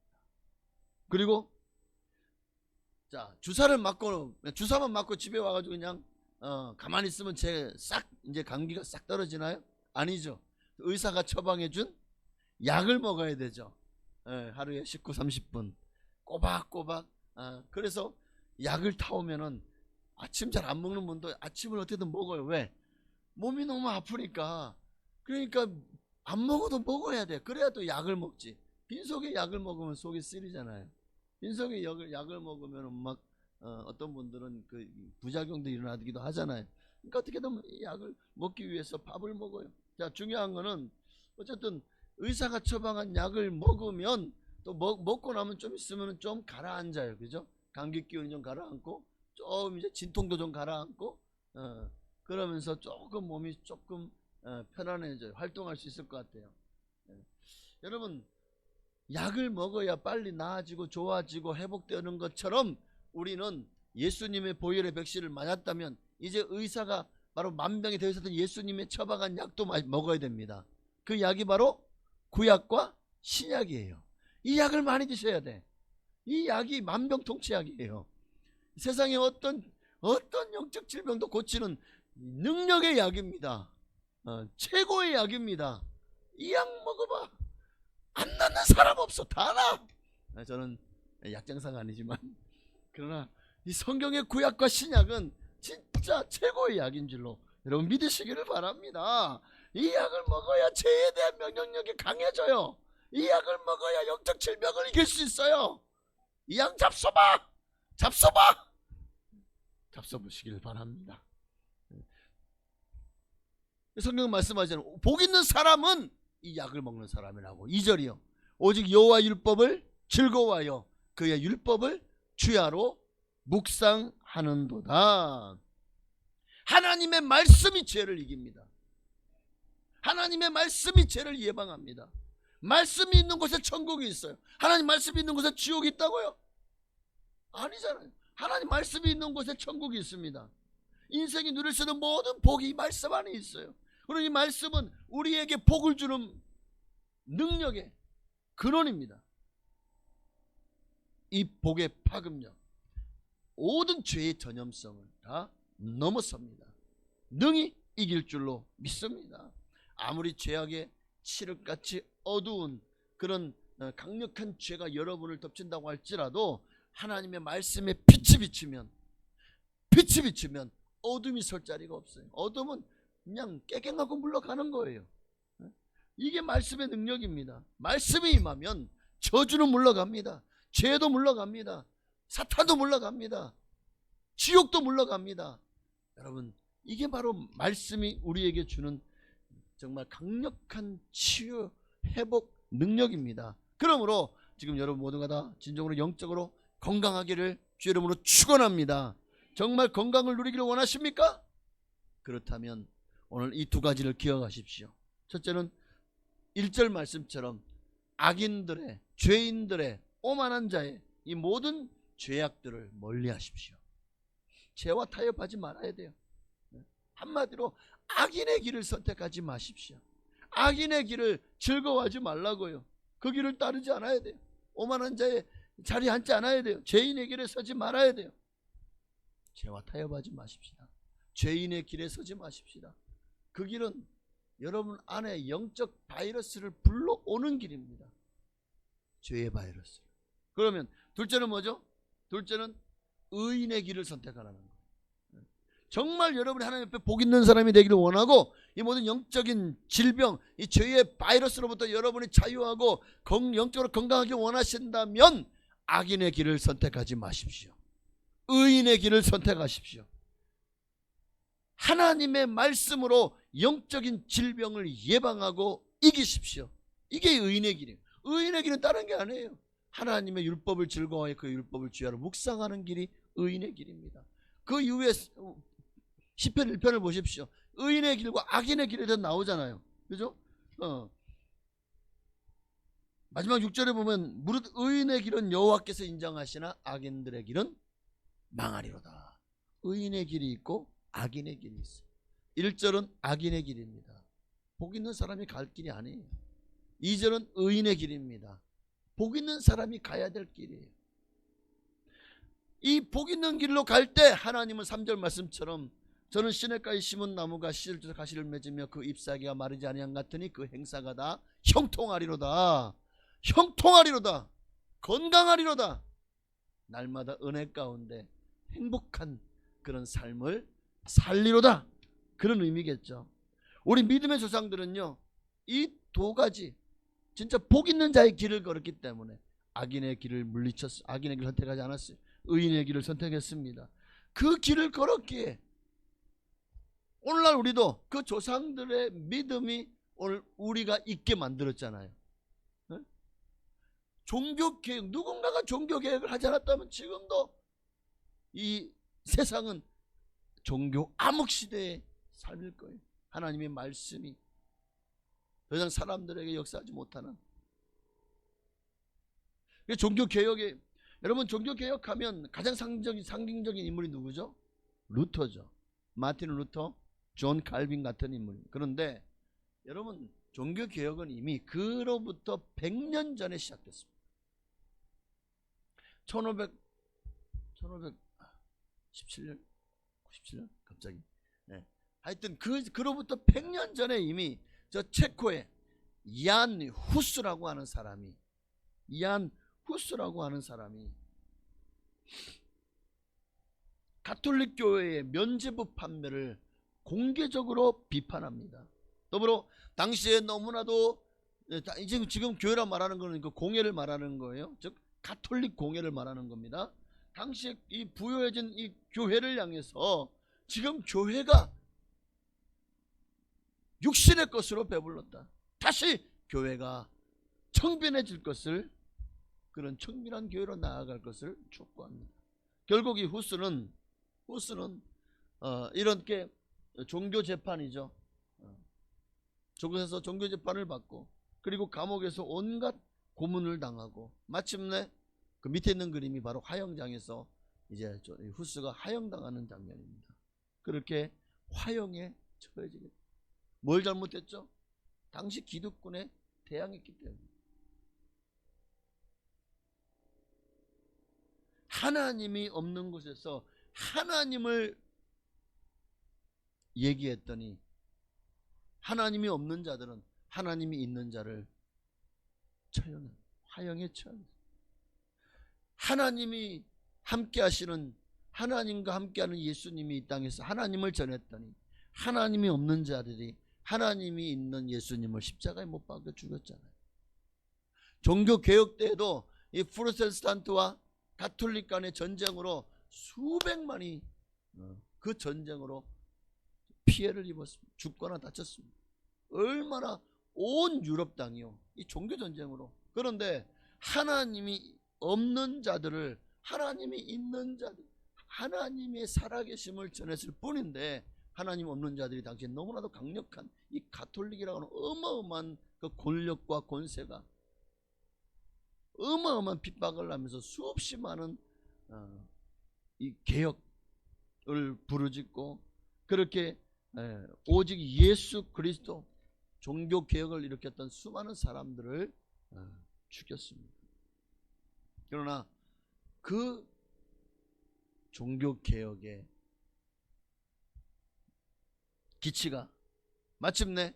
그리고 자, 주사만 맞고 집에 와가지고 그냥 가만히 있으면 이제 감기가 싹 떨어지나요? 아니죠. 의사가 처방해준 약을 먹어야 되죠. 하루에 19, 30분 꼬박꼬박. 그래서 약을 타오면은 아침 잘 안 먹는 분도 아침을 어떻게든 먹어요. 왜? 몸이 너무 아프니까. 그러니까 안 먹어도 먹어야 돼. 그래야 또 약을 먹지. 빈속에 약을 먹으면 속이 쓰리잖아요. 빈속에 약을 먹으면 막 어떤 분들은 그 부작용도 일어나기도 하잖아요. 그러니까 어떻게든 약을 먹기 위해서 밥을 먹어요. 자, 중요한 거는 어쨌든 의사가 처방한 약을 먹으면 또 먹고 나면 좀 있으면 좀 가라앉아요. 그죠? 감기 기운이 좀 가라앉고 좀 이제 진통도 좀 가라앉고 그러면서 조금 몸이 조금 편안해져요. 활동할 수 있을 것 같아요. 여러분, 약을 먹어야 빨리 나아지고 좋아지고 회복되는 것처럼 우리는 예수님의 보혈의 백신을 맞았다면 이제 의사가 바로 만병이 되어 있었던 예수님의 처방한 약도 먹어야 됩니다. 그 약이 바로 구약과 신약이에요. 이 약을 많이 드셔야 돼. 이 약이 만병통치약이에요. 세상에 어떤 영적 질병도 고치는 능력의 약입니다. 최고의 약입니다. 이 약 먹어봐. 안 낫는 사람 없어. 다 나. 저는 약장사가 아니지만 그러나 이 성경의 구약과 신약은 진짜 최고의 약인 줄로 여러분 믿으시기를 바랍니다. 이 약을 먹어야 죄에 대한 면역력이 강해져요. 이 약을 먹어야 영적 질병을 이길 수 있어요. 이 약 잡숴봐. 잡숴보시기를 바랍니다. 성경 말씀하잖아요. 복 있는 사람은 이 약을 먹는 사람이라고. 2절이요. 오직 여호와 율법을 즐거워하여 그의 율법을 주야로 묵상하는도다. 하나님의 말씀이 죄를 이깁니다. 하나님의 말씀이 죄를 예방합니다. 말씀이 있는 곳에 천국이 있어요. 하나님 말씀이 있는 곳에 지옥이 있다고요? 아니잖아요. 하나님 말씀이 있는 곳에 천국이 있습니다. 인생이 누릴 수 있는 모든 복이 이 말씀 안에 있어요. 그리고 이 말씀은 우리에게 복을 주는 능력의 근원입니다. 이 복의 파급력, 모든 죄의 전염성을 다 넘어섭니다. 능히 이길 줄로 믿습니다. 아무리 죄악의 칠흑같이 어두운 그런 강력한 죄가 여러분을 덮친다고 할지라도 하나님의 말씀에 빛이 비치면 어둠이 설 자리가 없어요. 어둠은 그냥 깨갱하고 물러가는 거예요. 이게 말씀의 능력입니다. 말씀이 임하면 저주는 물러갑니다. 죄도 물러갑니다. 사탄도 물러갑니다. 지옥도 물러갑니다. 여러분, 이게 바로 말씀이 우리에게 주는 정말 강력한 치유, 회복 능력입니다. 그러므로 지금 여러분 모두가 다 진정으로 영적으로 건강하기를 주 이름으로 축원합니다. 정말 건강을 누리기를 원하십니까? 그렇다면 오늘 이 두 가지를 기억하십시오. 첫째는 1절 말씀처럼 악인들의, 죄인들의, 오만한 자의 이 모든 죄악들을 멀리 하십시오. 죄와 타협하지 말아야 돼요. 한마디로 악인의 길을 선택하지 마십시오. 악인의 길을 즐거워하지 말라고요. 그 길을 따르지 않아야 돼요. 오만한 자의 자리에 앉지 않아야 돼요. 죄인의 길에 서지 말아야 돼요. 죄와 타협하지 마십시다. 죄인의 길에 서지 마십시다. 그 길은 여러분 안에 영적 바이러스를 불러오는 길입니다. 죄의 바이러스. 그러면 둘째는 뭐죠? 둘째는 의인의 길을 선택하라는 거예요. 정말 여러분이 하나님 앞에 복 있는 사람이 되기를 원하고 이 모든 영적인 질병, 이 죄의 바이러스로부터 여러분이 자유하고 영적으로 건강하게 원하신다면 악인의 길을 선택하지 마십시오. 의인의 길을 선택하십시오. 하나님의 말씀으로 영적인 질병을 예방하고 이기십시오. 이게 의인의 길이에요. 의인의 길은 다른 게 아니에요. 하나님의 율법을 즐거워해 그 율법을 주야로 묵상하는 길이 의인의 길입니다. 그 이후에 시편 1편을 보십시오. 의인의 길과 악인의 길에 대해서 나오잖아요. 그죠? 마지막 6절에 보면 무릇 의인의 길은 여호와께서 인정하시나 악인들의 길은 망하리로다. 의인의 길이 있고 악인의 길이 있어요. 1절은 악인의 길입니다. 복 있는 사람이 갈 길이 아니에요. 2절은 의인의 길입니다. 복 있는 사람이 가야 될 길이에요. 이 복 있는 길로 갈 때 하나님은 3절 말씀처럼 저는 시냇가에 심은 나무가 씨를 주서 가시를 맺으며 그 잎사귀가 마르지 아니한 같으니 그 행사가 다 형통하리로다. 형통하리로다. 건강하리로다. 날마다 은혜 가운데 행복한 그런 삶을 살리로다. 그런 의미겠죠. 우리 믿음의 조상들은요, 이 두 가지 진짜 복 있는 자의 길을 걸었기 때문에 악인의 길을 물리쳤어요. 악인의 길을 선택하지 않았어요. 의인의 길을 선택했습니다. 그 길을 걸었기에 오늘날 우리도 그 조상들의 믿음이 오늘 우리가 있게 만들었잖아요. 네? 종교개혁, 누군가가 종교개혁을 하지 않았다면 지금도 이 세상은 종교 암흑시대에 삶일 거예요. 하나님의 말씀이 더 이상 사람들에게 역사하지 못하는. 종교개혁에, 여러분 종교개혁하면 가장 상징적인 인물이 누구죠? 루터죠. 마틴 루터, 존 칼빈 같은 인물. 그런데 여러분 종교개혁은 이미 그로부터 100년 전에 시작됐습니다. 1517년? 97년? 갑자기. 네. 하여튼 그로부터 100년 전에 이미 저 체코의 얀 후스라고 하는 사람이 가톨릭 교회의 면죄부 판매를 공개적으로 비판합니다. 더불어 당시에 너무나도 지금 교회라 말하는 거는 그 공예를 말하는 거예요. 즉 가톨릭 공예를 말하는 겁니다. 당시에 이 부요해진 이 교회를 향해서 지금 교회가 육신의 것으로 배불렀다. 다시 교회가 청빈해질 것을, 그런 청빈한 교회로 나아갈 것을 촉구합니다. 결국 이 후스는 이렇게 종교 재판이죠. 저곳에서 종교 재판을 받고 그리고 감옥에서 온갖 고문을 당하고 마침내 그 밑에 있는 그림이 바로 화형장에서 이제 후스가 화형당하는 장면입니다. 그렇게 화형에 처해지게 됩니다. 뭘 잘못했죠? 당시 기득권에 대항했기 때문에. 하나님이 없는 곳에서 하나님을 얘기했더니 하나님이 없는 자들은 하나님이 있는 자를 처형한, 화형에 처한. 하나님이 함께 하시는, 하나님과 함께하는 예수님이 이 땅에서 하나님을 전했더니 하나님이 없는 자들이 하나님이 있는 예수님을 십자가에 못 박아 죽였잖아요. 종교 개혁 때에도 이 프로테스탄트와 가톨릭 간의 전쟁으로 수백만이 그 전쟁으로 피해를 입었습니다. 죽거나 다쳤습니다. 얼마나 온 유럽 땅이요, 이 종교 전쟁으로. 그런데 하나님이 없는 자들을 하나님이 있는 자들, 하나님의 살아계심을 전했을 뿐인데 하나님 없는 자들이 당시에 너무나도 강력한 이 가톨릭이라고 하는 어마어마한 그 권력과 권세가 어마어마한 핍박을 하면서 수없이 많은 이 개혁을 부르짖고 그렇게 오직 예수 그리스도 종교 개혁을 일으켰던 수많은 사람들을 죽였습니다. 그러나 그 종교 개혁의 기치가 마침내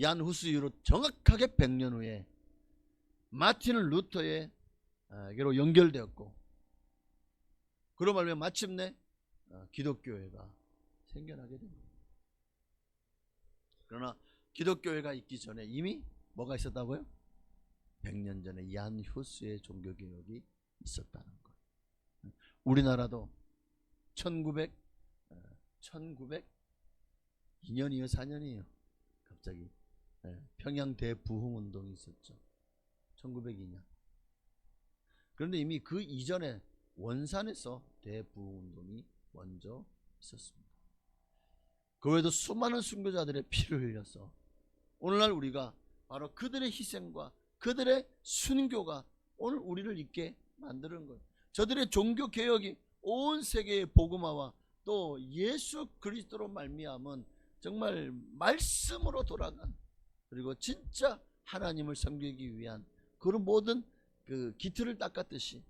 얀 후스 이후로 정확하게 100년 후에 마틴 루터에게로 연결되었고, 그로 말미암아 마침내 기독교회가 생겨나게 됩니다. 그러나 기독교회가 있기 전에 이미 뭐가 있었다고요? 100년 전에 얀 후스의 종교개혁이 있었다는 것. 우리나라도 1902년이에요, 4년이에요. 갑자기 평양 대부흥운동이 있었죠. 1902년. 그런데 이미 그 이전에 원산에서 대부흥운동이 먼저 있었습니다. 그 외에도 수많은 순교자들의 피를 흘려서 오늘날 우리가 바로 그들의 희생과 그들의 순교가 오늘 우리를 있게 만드는 거예요. 저들의 종교 개혁이 온 세계의 복음화와 또 예수 그리스도로 말미암은 정말 말씀으로 돌아간, 그리고 진짜 하나님을 섬기기 위한 그런 모든 그 기틀을 닦았듯이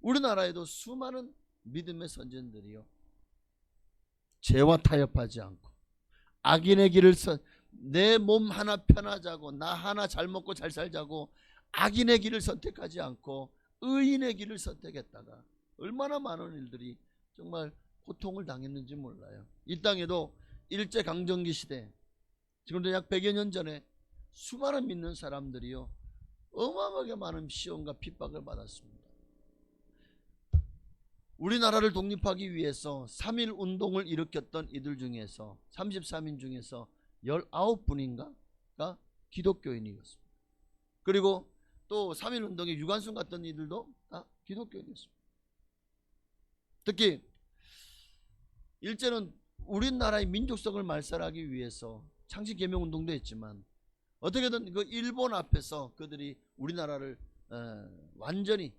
우리나라에도 수많은 믿음의 선진들이요, 죄와 타협하지 않고 악인의 길을 내 몸 하나 편하자고, 나 하나 잘 먹고 잘 살자고 악인의 길을 선택하지 않고 의인의 길을 선택했다가 얼마나 많은 일들이 정말 고통을 당했는지 몰라요. 이 땅에도 일제강점기 시대, 지금도 약 100여 년 전에 수많은 믿는 사람들이요 어마어마하게 많은 시험과 핍박을 받았습니다. 우리나라를 독립하기 위해서 3.1 운동을 일으켰던 이들 중에서 33인 중에서 19분인가가 기독교인이었습니다. 그리고 또 3.1 운동에 유관순 같은 이들도 다 기독교인이었습니다. 특히 일제는 우리나라의 민족성을 말살하기 위해서 창씨개명운동도 했지만 어떻게든 그 일본 앞에서 그들이 우리나라를 완전히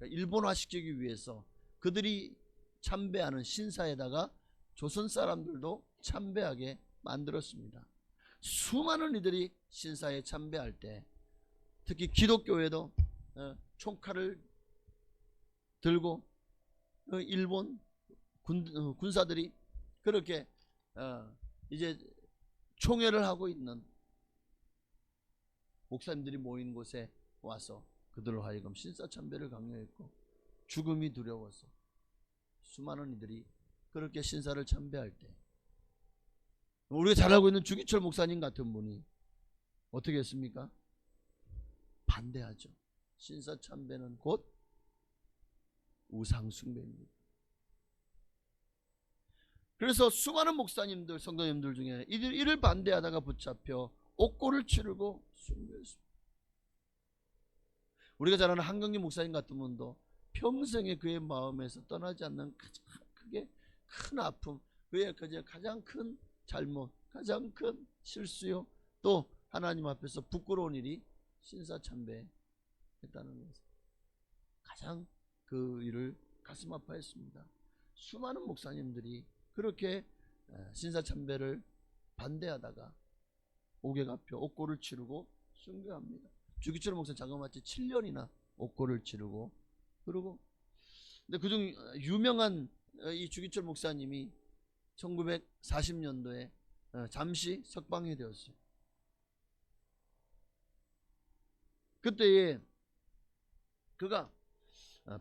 일본화시키기 위해서 그들이 참배하는 신사에다가 조선 사람들도 참배하게 만들었습니다. 수많은 이들이 신사에 참배할 때 특히 기독교에도 총칼을 들고 일본 군사들이 그렇게 이제 총회를 하고 있는 목사님들이 모인 곳에 와서 그들로 하여금 신사 참배를 강요했고 죽음이 두려워서 수많은 이들이 그렇게 신사를 참배할 때 우리가 잘 알고 있는 주기철 목사님 같은 분이 어떻게 했습니까? 반대하죠. 신사 참배는 곧 우상 숭배입니다. 그래서 수많은 목사님들, 성도님들 중에 이를 반대하다가 붙잡혀 옥고를 치르고 숭배했습니다. 우리가 잘 아는 한경림 목사님 같은 분도 평생에 그의 마음에서 떠나지 않는 가장 크게 큰 아픔, 그의 가장 큰 잘못, 가장 큰 실수요, 또 하나님 앞에서 부끄러운 일이 신사참배했다는 것을 가장 그 일을 가슴 아파했습니다. 수많은 목사님들이 그렇게 신사참배를 반대하다가 옥에 갚혀 옥고를 치르고 순교합니다. 주기철 목사 자그마치 7년이나 옥고를 치르고 그러고, 근데 그중 유명한 이 주기철 목사님이 1940년도에 잠시 석방이 되었어요. 그때에 그가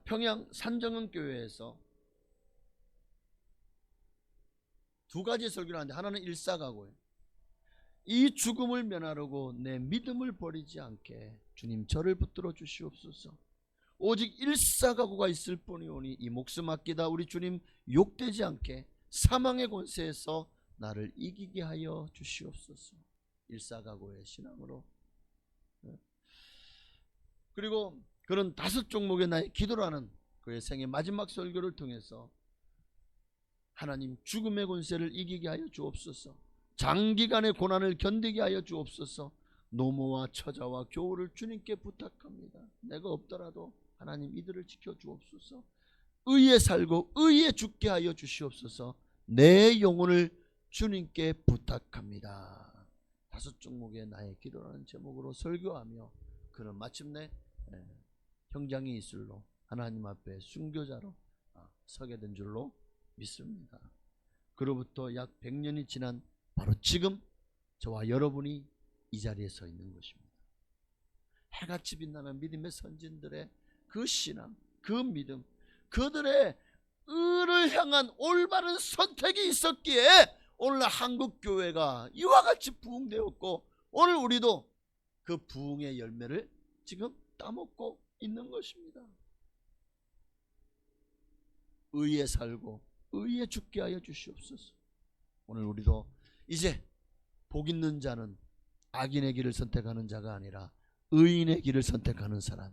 평양 산정은교회에서 두 가지 설교를 하는데 하나는 일사각오예요. 이 죽음을 면하려고 내 믿음을 버리지 않게 주님 저를 붙들어 주시옵소서. 오직 일사각오가 있을 뿐이오니 이 목숨 아끼다 우리 주님 욕되지 않게 사망의 권세에서 나를 이기게 하여 주시옵소서. 일사각오의 신앙으로. 그리고 그런 5종목의 나의 기도라는 그의 생의 마지막 설교를 통해서 하나님 죽음의 권세를 이기게 하여 주옵소서. 장기간의 고난을 견디게 하여 주옵소서. 노모와 처자와 교우를 주님께 부탁합니다. 내가 없더라도 하나님 이들을 지켜 주옵소서. 의에 살고 의에 죽게 하여 주시옵소서. 내 영혼을 주님께 부탁합니다. 5종목의 나의 기도라는 제목으로 설교하며 그는 마침내 형장이 이슬로 하나님 앞에 순교자로 서게 된 줄로 믿습니다. 그로부터 약 100년이 지난 바로 지금 저와 여러분이 이 자리에 서 있는 것입니다. 해같이 빛나는 믿음의 선진들의 그 신앙, 그 믿음, 그들의 의를 향한 올바른 선택이 있었기에 오늘날 한국교회가 이와 같이 부흥되었고 오늘 우리도 그 부흥의 열매를 지금 따먹고 있는 것입니다. 의에 살고 의에 죽게 하여 주시옵소서. 오늘 우리도 이제 복 있는 자는 악인의 길을 선택하는 자가 아니라 의인의 길을 선택하는 사람.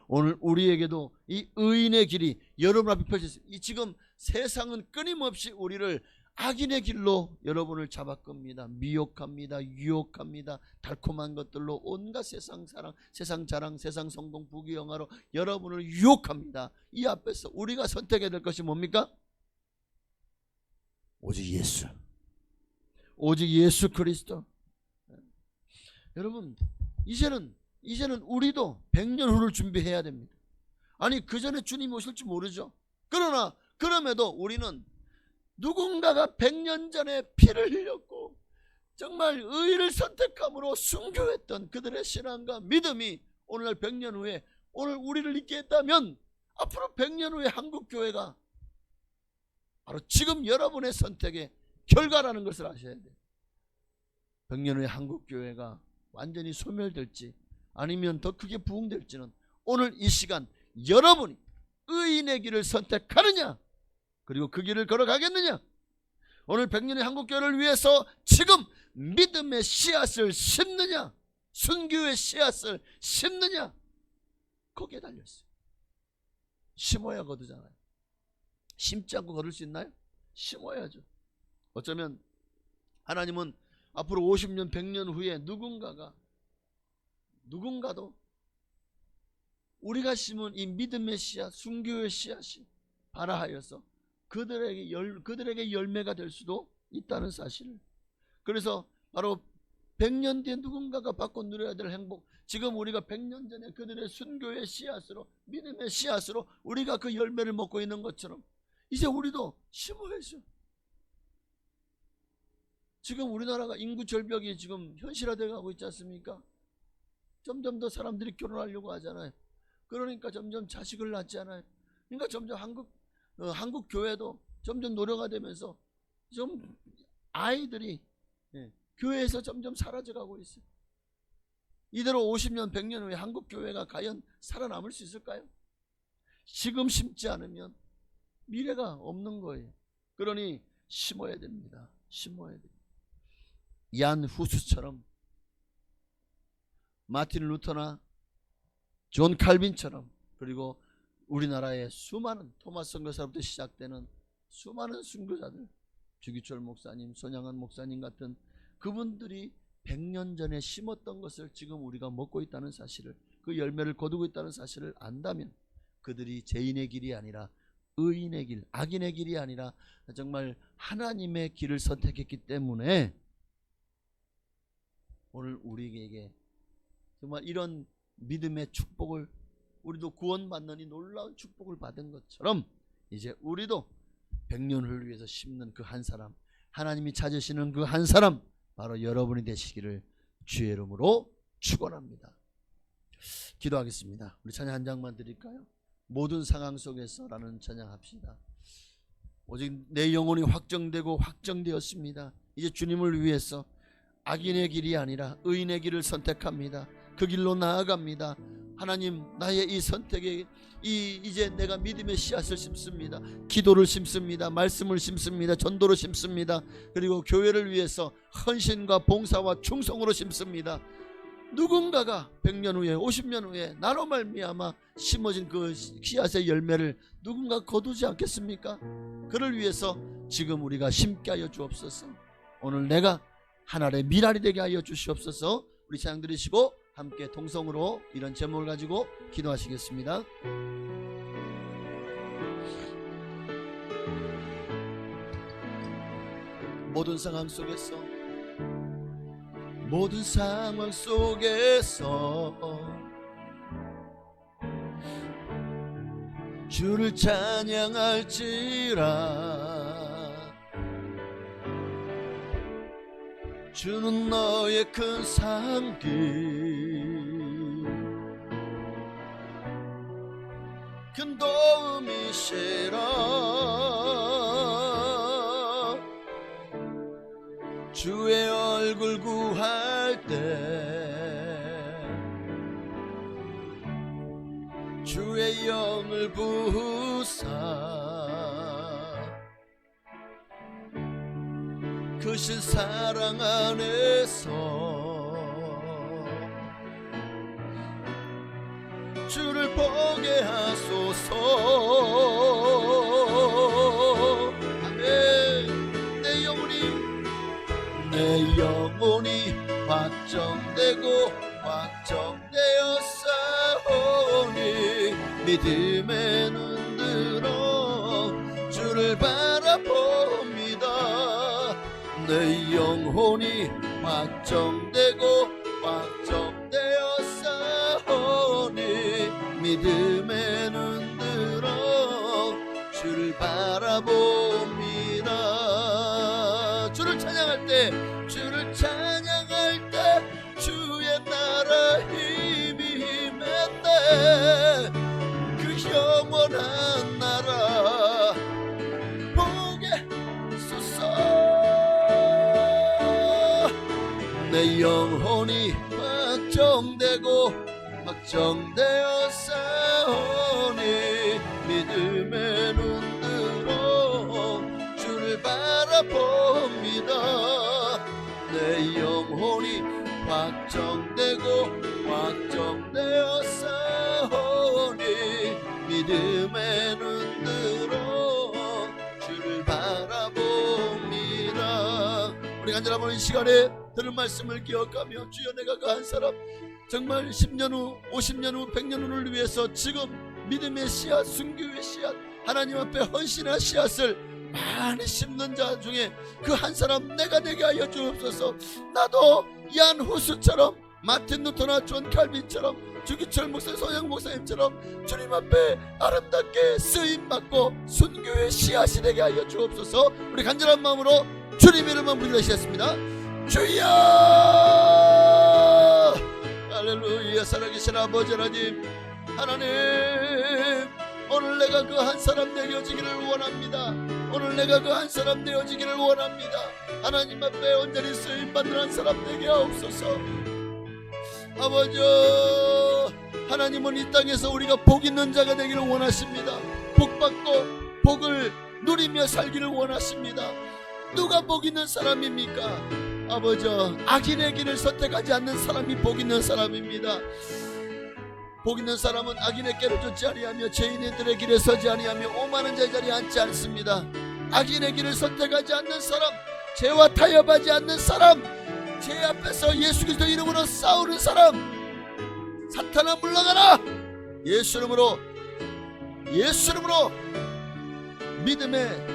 오늘 우리에게도 이 의인의 길이 여러분 앞에 펼쳐있어요. 이 지금 세상은 끊임없이 우리를 악인의 길로 여러분을 잡아 끕니다. 미혹합니다. 유혹합니다. 달콤한 것들로 온갖 세상 사랑, 세상 자랑, 세상 성공, 부귀영화로 여러분을 유혹합니다. 이 앞에서 우리가 선택해야 될 것이 뭡니까? 오직 예수. 오직 예수 그리스도. 여러분 이제는 우리도 100년 후를 준비해야 됩니다. 아니 그 전에 주님이 오실지 모르죠. 그러나 그럼에도 우리는 누군가가 100년 전에 피를 흘렸고 정말 의를 선택함으로 순교했던 그들의 신앙과 믿음이 오늘날 100년 후에 오늘 우리를 있게 했다면 앞으로 100년 후에 한국교회가 바로 지금 여러분의 선택의 결과라는 것을 아셔야 돼요. 100년 후에 한국교회가 완전히 소멸될지 아니면 더 크게 부흥될지는 오늘 이 시간 여러분이 의인의 길을 선택하느냐 그리고 그 길을 걸어가겠느냐. 오늘 100년의 한국교회를 위해서 지금 믿음의 씨앗을 심느냐 순교의 씨앗을 심느냐 거기에 달렸어요. 심어야 거두잖아요. 심지 않고 거둘 수 있나요? 심어야죠. 어쩌면 하나님은 앞으로 50년 100년 후에 누군가도 우리가 심은 이 믿음의 씨앗 순교의 씨앗이 발아하여서 그들에게 열매가 될 수도 있다는 사실을. 그래서 바로 100년 뒤에 누군가가 받고 누려야 될 행복, 지금 우리가 100년 전에 그들의 순교의 씨앗으로 믿음의 씨앗으로 우리가 그 열매를 먹고 있는 것처럼 이제 우리도 심어야죠. 지금 우리나라가 인구 절벽이 지금 현실화되어 가고 있지 않습니까? 점점 더 사람들이 결혼하려고 하잖아요. 그러니까 점점 자식을 낳잖아요. 그러니까 점점 한국 교회도 점점 노령화 되면서 좀 아이들이 교회에서 점점 사라져가고 있어요. 이대로 50년 100년 후에 한국 교회가 과연 살아남을 수 있을까요? 지금 심지 않으면 미래가 없는 거예요. 그러니 심어야 됩니다. 심어야 됩니다. 얀 후스처럼, 마틴 루터나 존 칼빈처럼, 그리고 우리나라의 수많은 토마스 선교사로부터 시작되는 수많은 순교자들, 주기철 목사님, 손양한 목사님 같은 그분들이 100년 전에 심었던 것을 지금 우리가 먹고 있다는 사실을, 그 열매를 거두고 있다는 사실을 안다면 그들이 죄인의 길이 아니라 의인의 길, 악인의 길이 아니라 정말 하나님의 길을 선택했기 때문에 오늘 우리에게 정말 이런 믿음의 축복을, 우리도 구원받는 이 놀라운 축복을 받은 것처럼 이제 우리도 100년 후를 위해서 심는 그 한 사람, 하나님이 찾으시는 그 한 사람, 바로 여러분이 되시기를 주의 이름으로 축원합니다. 기도하겠습니다. 우리 찬양 한 장만 드릴까요? 모든 상황 속에서라는 찬양합시다. 오직 내 영혼이 확정되고 확정되었습니다. 이제 주님을 위해서 악인의 길이 아니라 의인의 길을 선택합니다. 그 길로 나아갑니다. 하나님, 나의 이 선택에 이제 내가 믿음의 씨앗을 심습니다. 기도를 심습니다. 말씀을 심습니다. 전도를 심습니다. 그리고 교회를 위해서 헌신과 봉사와 충성으로 심습니다. 누군가가 100년 후에 50년 후에 나로 말미암아 심어진 그 씨앗의 열매를 누군가 거두지 않겠습니까? 그를 위해서 지금 우리가 심게 하여 주옵소서. 오늘 내가 하나의 미랄이 되게 하여 주시옵소서. 우리 찬양 들으시고 함께 동성으로 이런 제목을 가지고 기도하시겠습니다. 모든 상황 속에서, 모든 상황 속에서 주를 찬양할지라. 주는 너의 큰 상기, 큰 도움이시라. 주의 얼굴 구할 때 주의 영을 부사 크신 사랑 안에서 주를 보게 하소서. 아멘. 내 영혼이 확정되고 확정되어 싸우니 믿음의 눈 들어 주를 바라봅니다. 내 영혼이 확정되고 확정되어 싸우니 믿음의 눈 들어 주를 바라봅니다. 주를 찬양할 때 주의 나라 힘이 임했네. 그 영원한 나라 보게 하소서. 내 영혼이 확정되고 확정되어 싸우니 믿음의 눈 들어 주를 바라봅니다. 내 영혼이 확정되고 확정되어 싸우니 믿음의 눈 들어 주를 바라봅니다. 우리 간절한 이 시간에 들은 말씀을 기억하며 주여 내가 그 한 사람 정말 10년 후 50년 후 100년 후를 위해서 지금 믿음의 씨앗 순교의 씨앗 하나님 앞에 헌신의 씨앗을 많이 심는 자 중에 그 한 사람 내가 되게 하여 주옵소서. 나도 얀 후스처럼 마틴 루터나 존 칼빈처럼 주기철 목사 손양 목사님처럼 주님 앞에 아름답게 쓰임받고 순교의 씨앗이 되게 하여 주옵소서. 우리 간절한 마음으로 주님 이름만 부르시겠습니다. 주여 할렐루야. 살아계신 아버지 하나님, 오늘 내가 그 한 사람 되어지기를 원합니다. 오늘 내가 그 한 사람 되어지기를 원합니다. 하나님 앞에 온전히 쓰임받는 한 사람 되게 하옵소서. 아버지, 하나님은 이 땅에서 우리가 복 있는 자가 되기를 원하십니다. 복받고 복을 누리며 살기를 원하십니다. 누가 복 있는 사람입니까? 아버지, 악인의 길을 선택하지 않는 사람이 복 있는 사람입니다. 복 있는 사람은 악인의 길을 쫓지 아니하며 죄인들의 길에 서지 아니하며 오만한 자의 자리에 앉지 않습니다. 악인의 길을 선택하지 않는 사람, 죄와 타협하지 않는 사람, 죄 앞에서 예수 그리스도 이름으로 싸우는 사람, 사탄아 물러가라. 예수 이름으로 믿음의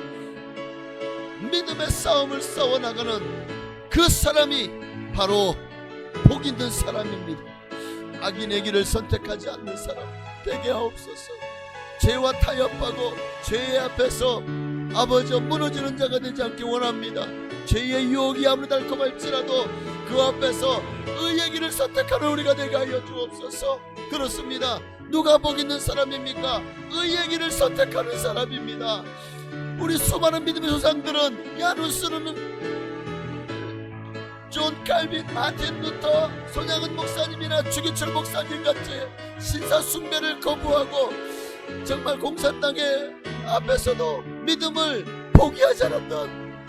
싸움을 싸워나가는 그 사람이 바로 복 있는 사람입니다. 악인의 길을 선택하지 않는 사람 되게 하옵소서. 죄와 타협하고 죄의 앞에서 아버지 무너지는 자가 되지 않기 원합니다. 죄의 유혹이 아무리 달콤할지라도 그 앞에서 의의 길을 선택하는 우리가 되게 하여 주옵소서. 그렇습니다. 누가 복 있는 사람입니까? 의의 길을 선택하는 사람입니다. 우리 수많은 믿음의 조상들은 야누스는 존 칼빈, 마틴 루터, 손양은 목사님이나 주기철 목사님 같이 신사 숭배를 거부하고 정말 공산당의 앞에서도 믿음을 포기하지 않았던,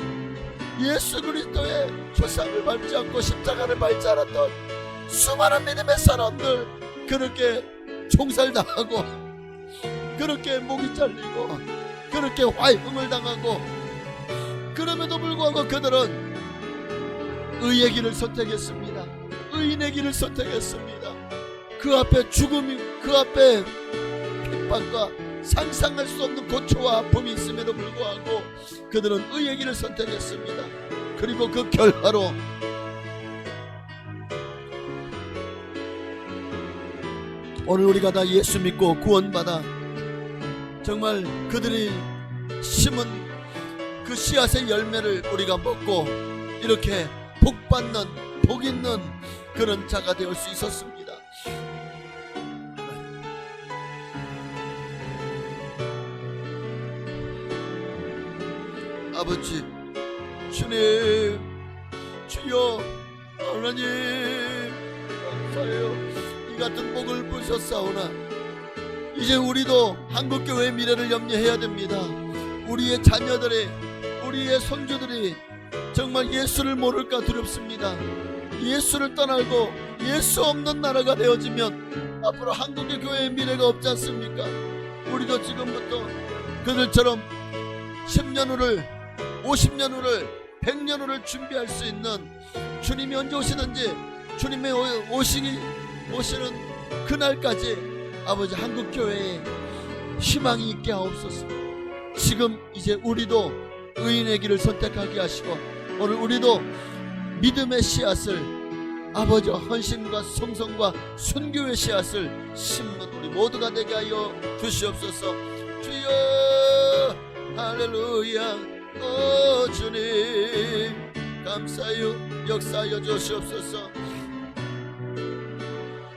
예수 그리스도의 조상을 밟지 않고 십자가를 밟지 않았던 수많은 믿음의 사람들, 그렇게 총살당하고 그렇게 목이 잘리고 그렇게 화형을 당하고, 그럼에도 불구하고 그들은 의의 길을 선택했습니다. 의인의 길을 선택했습니다. 그 앞에 죽음이, 그 앞에 핍박과 상상할 수 없는 고초와 아픔이 있음에도 불구하고 그들은 의의 길을 선택했습니다. 그리고 그 결과로 오늘 우리가 다 예수 믿고 구원받아 정말 그들이 심은 그 씨앗의 열매를 우리가 먹고 이렇게 복받는, 복 있는 그런 자가 되어 수 있었습니다. 아버지, 주님, 주여, 하나님 감사해요. 이 같은 복을 부셨사오나 이제 우리도 한국교회의 미래를 염려해야 됩니다. 우리의 자녀들이, 우리의 손주들이 정말 예수를 모를까 두렵습니다. 예수를 떠나고 예수 없는 나라가 되어지면 앞으로 한국의 교회의 미래가 없지 않습니까? 우리도 지금부터 그들처럼 10년 후를, 50년 후를, 100년 후를 준비할 수 있는, 주님이 언제 오시는지 주님의 오시는 그날까지 아버지 한국교회에 희망이 있게 하옵소서. 지금 이제 우리도 의인의 길을 선택하게 하시고, 오늘 우리도 믿음의 씨앗을, 아버지와 헌신과 성성과 순교의 씨앗을 심는 우리 모두가 되게 하여 주시옵소서. 주여 할렐루야. 오 주님 감사하여 역사하여 주시옵소서.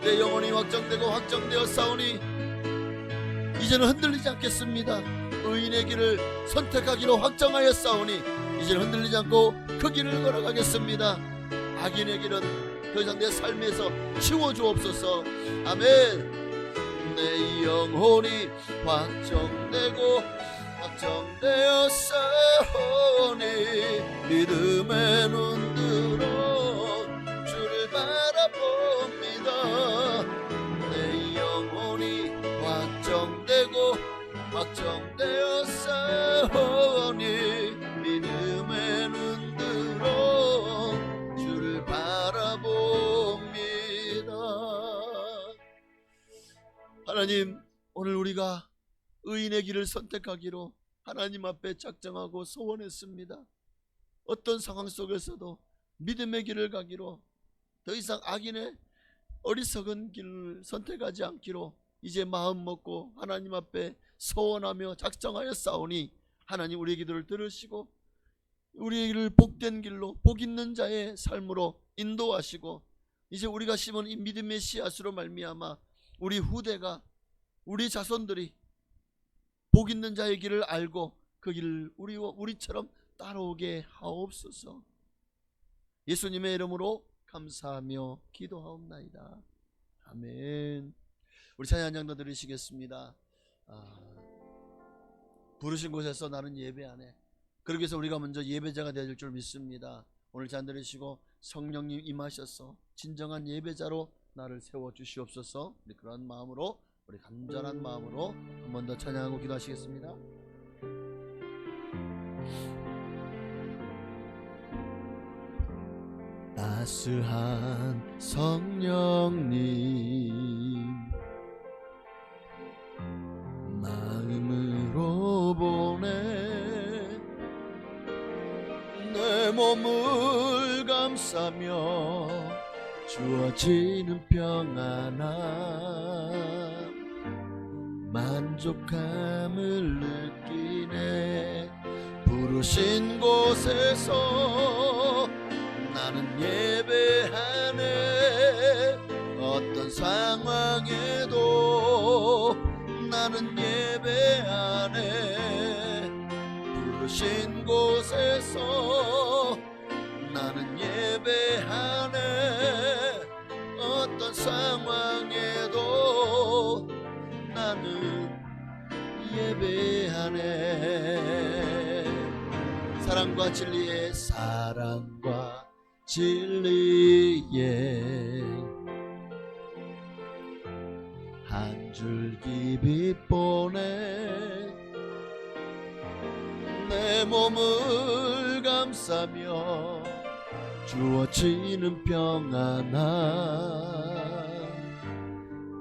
내 영혼이 확정되고 확정되어 싸우니 이제는 흔들리지 않겠습니다. 의인의 길을 선택하기로 확정하여 싸우니 이제는 흔들리지 않고 그 길을 걸어가겠습니다. 악인의 길은 더 이상 내 삶에서 치워주옵소서. 아멘. 내 영혼이 확정되고 확정되어 싸우니 믿음의 눈 들어 주를 바라봅니다. 내 영혼이 확정되고 확정되어 싸우니 믿음의 눈 들어 주를 바라봅니다. 하나님, 오늘 우리가 의인의 길을 선택하기로 하나님 앞에 작정하고 소원했습니다. 어떤 상황 속에서도 믿음의 길을 가기로, 더 이상 악인의 어리석은 길을 선택하지 않기로 이제 마음 먹고 하나님 앞에 소원하며 작정하여 싸우니 하나님 우리의 기도를 들으시고 우리의 길을 복된 길로, 복 있는 자의 삶으로 인도하시고, 이제 우리가 심은 이 믿음의 씨앗으로 말미암아 우리 후대가, 우리 자손들이 복 있는 자의 길을 알고 그 길을 우리처럼 따라오게 하옵소서. 예수님의 이름으로 감사하며 기도하옵나이다. 아멘. 우리 찬양 한 장 더 드리시겠습니다. 부르신 곳에서 나는 예배하네. 그러기 위해서 우리가 먼저 예배자가 되어줄 줄 믿습니다. 오늘 찬양 들으시고 성령님 임하셔서 진정한 예배자로 나를 세워주시옵소서. 우리 그런 마음으로, 우리 간절한 마음으로 한 번 더 찬양하고 기도하시겠습니다. 따스한 성령님 마음으로 보내 내 몸을 감싸며 주어지는 평안함 만족함을 느끼네. 부르신 곳에서 나는 예배하네. 어떤 상황에도 나는 예배하네. 부르신 곳에서 나는 예배하네. 어떤 상황에도 나는 예배하네. 사랑과 진리의 사랑과 진리의 한 줄기 빛보내 내 몸을 감싸며 주어지는 평안함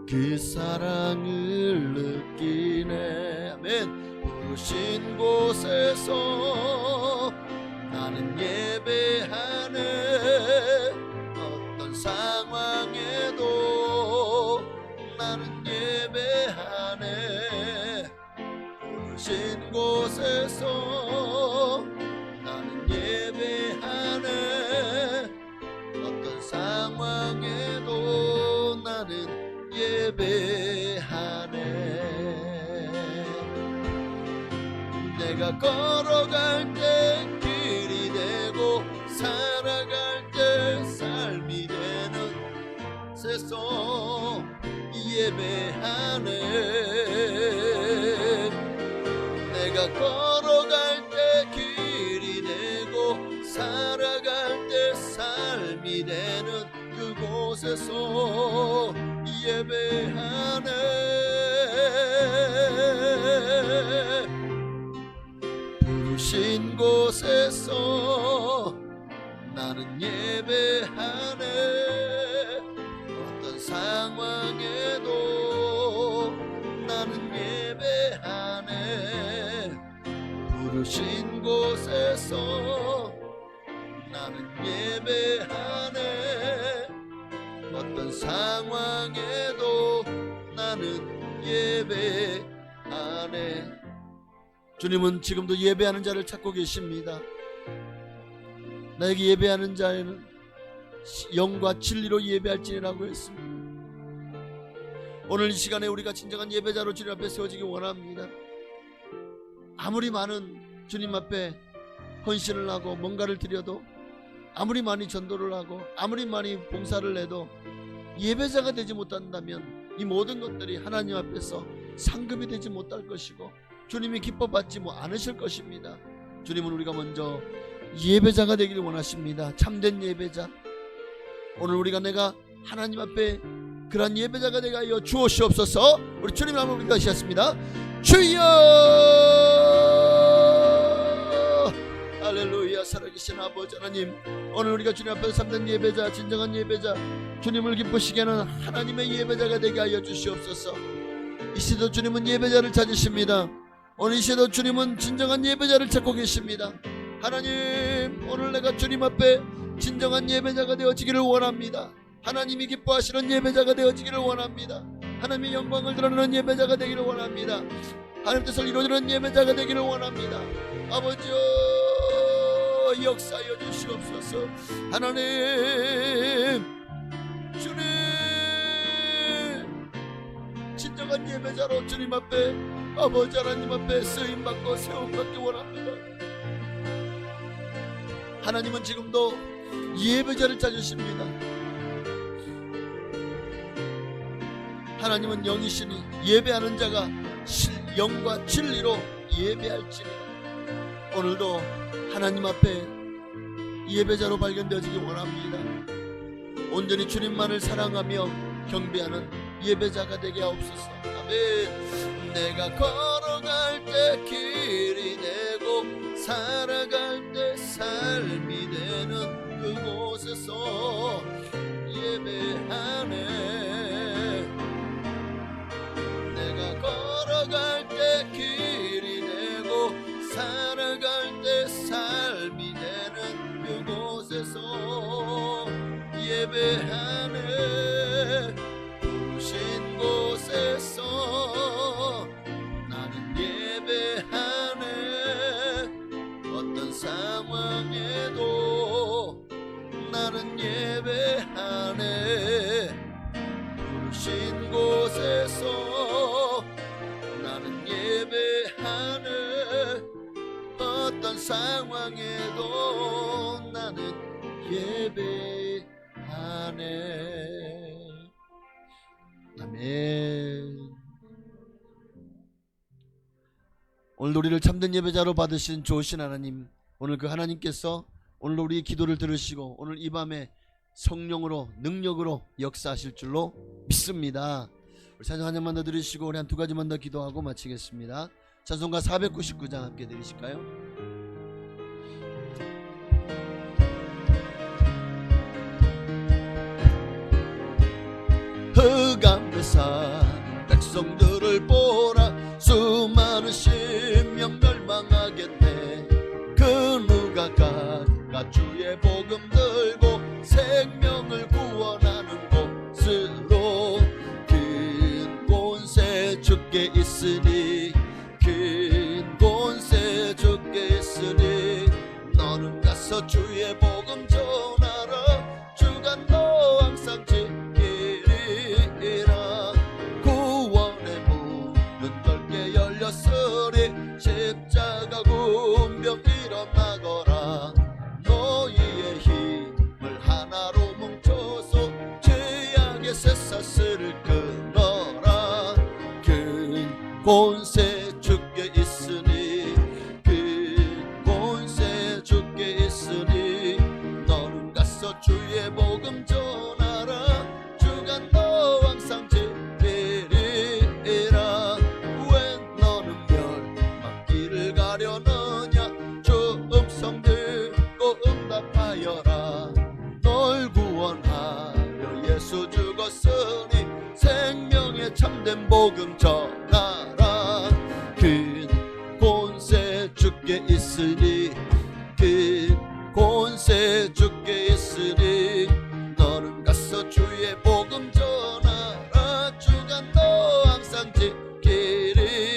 그 사랑을 느끼네. 아멘. 부르신 곳에서 나는 예배하네. 어떤 상황에도 나는 예배하네. 부르신 곳에서 나는 예배하네. 어떤 상황에도 나는 예배하네. 내가 걸어갈 때 길이 되고 살아갈 때 삶이 되는 세상 예배하네. 내가 걸어갈 때 길이 되고 살아갈 때 삶이 되는 그곳에 곳에서 예배하네. 부르신 곳에서 나는 예배하네. 어떤 상황에도 나는 예배하네. 부르신 곳에서 나는 예배하네. 어떤 상황에도 나는 예배하네. 주님은 지금도 예배하는 자를 찾고 계십니다. 나에게 예배하는 자에는 영과 진리로 예배할지니라고 했습니다. 오늘 이 시간에 우리가 진정한 예배자로 주님 앞에 세워지기 원합니다. 아무리 많은 주님 앞에 헌신을 하고 뭔가를 드려도, 아무리 많이 전도를 하고 아무리 많이 봉사를 해도 예배자가 되지 못한다면 이 모든 것들이 하나님 앞에서 상급이 되지 못할 것이고 주님이 기뻐받지 않으실 것입니다. 주님은 우리가 먼저 예배자가 되기를 원하십니다. 참된 예배자. 오늘 우리가 내가 하나님 앞에 그러한 예배자가 되게 하여 주옵시옵소서. 우리 주님 한번 우리 다시 하겠습니다. 주여! 할렐루야. 살아계신 아버지 하나님, 오늘 우리가 주님 앞에서 참된 예배자, 진정한 예배자, 주님을 기쁘시게 하는 하나님의 예배자가 되게 하여 주시옵소서. 이 시도 주님은 예배자를 찾으십니다. 오늘 이 시도 주님은 진정한 예배자를 찾고 계십니다. 하나님, 오늘 내가 주님 앞에 진정한 예배자가 되어지기를 원합니다. 하나님이 기뻐하시는 예배자가 되어지기를 원합니다. 하나님의 영광을 드러내는 예배자가 되기를 원합니다. 하나님 뜻을 이루어지는 예배자가 되기를 원합니다. 아버지여, 역사하여 주시옵소서. 하나님, 주님, 진정한 예배자로 주님 앞에, 아버지 하나님 앞에 쓰임받고 세움받기 원합니다. 하나님은 지금도 예배자를 찾으십니다. 하나님은 영이시니 예배하는 자가 영과 진리로 예배할지니라. 오늘도 하나님 앞에 예배자로 발견되어지기 원합니다. 온전히 주님만을 사랑하며 경배하는 예배자가 되게 하옵소서. 아멘. 내가 걸어갈 때 길이 되고 살아갈 때 삶이 되는 그곳에서 예배하네. 내가 걸어갈 때 길이 되고 살아갈 때 삶이 되는 그곳에서 예배하네. 부신 곳에서 나는 예배하네. 어떤 상황에도 나는 예배하네. 부신 곳에서 나는 예배하네. 어떤 상황에도 나는 예배하네. 아멘. 오늘 우리를 참된 예배자로 받으신 좋으신 하나님, 오늘 그 하나님께서 오늘 우리의 기도를 들으시고 오늘 이 밤에 성령으로 능력으로 역사하실 줄로 믿습니다. 우리 찬송 한 장만 더 들으시고 우리 한 두 가지만 더 기도하고 마치겠습니다. 찬송가 499장 함께 들으실까요? 흑암에 사는 백성들을 보라. 수많은 심령 멸망하겠네. 그 누가 가가 주의 복음 들고 생명을 구원하는 곳으로 큰 권세 주께 있으니 큰 권세 주께 있으니 너는 가서 주의 복음 전하라. 주가 너 항상 지키리라. 구원의 문은 넓게 열렸으리 십자가 군병 일어나거라. 너희의 힘을 하나로 뭉쳐서 죄악의 쇠사슬을 끊어라. 큰 권세 주께 있으니 큰 권세 주께 있으니 너는 가서 주의 복음 전하라. 구원하려느냐 주 음성 듣고 응답하여라 널 구원하려 예수 죽었으니 생명의 참된 복음 전하라 큰 권세 주께 있으니 큰 권세 주께 있으니 너는 가서 주의 복음 전하라 주가 너 항상 지키리라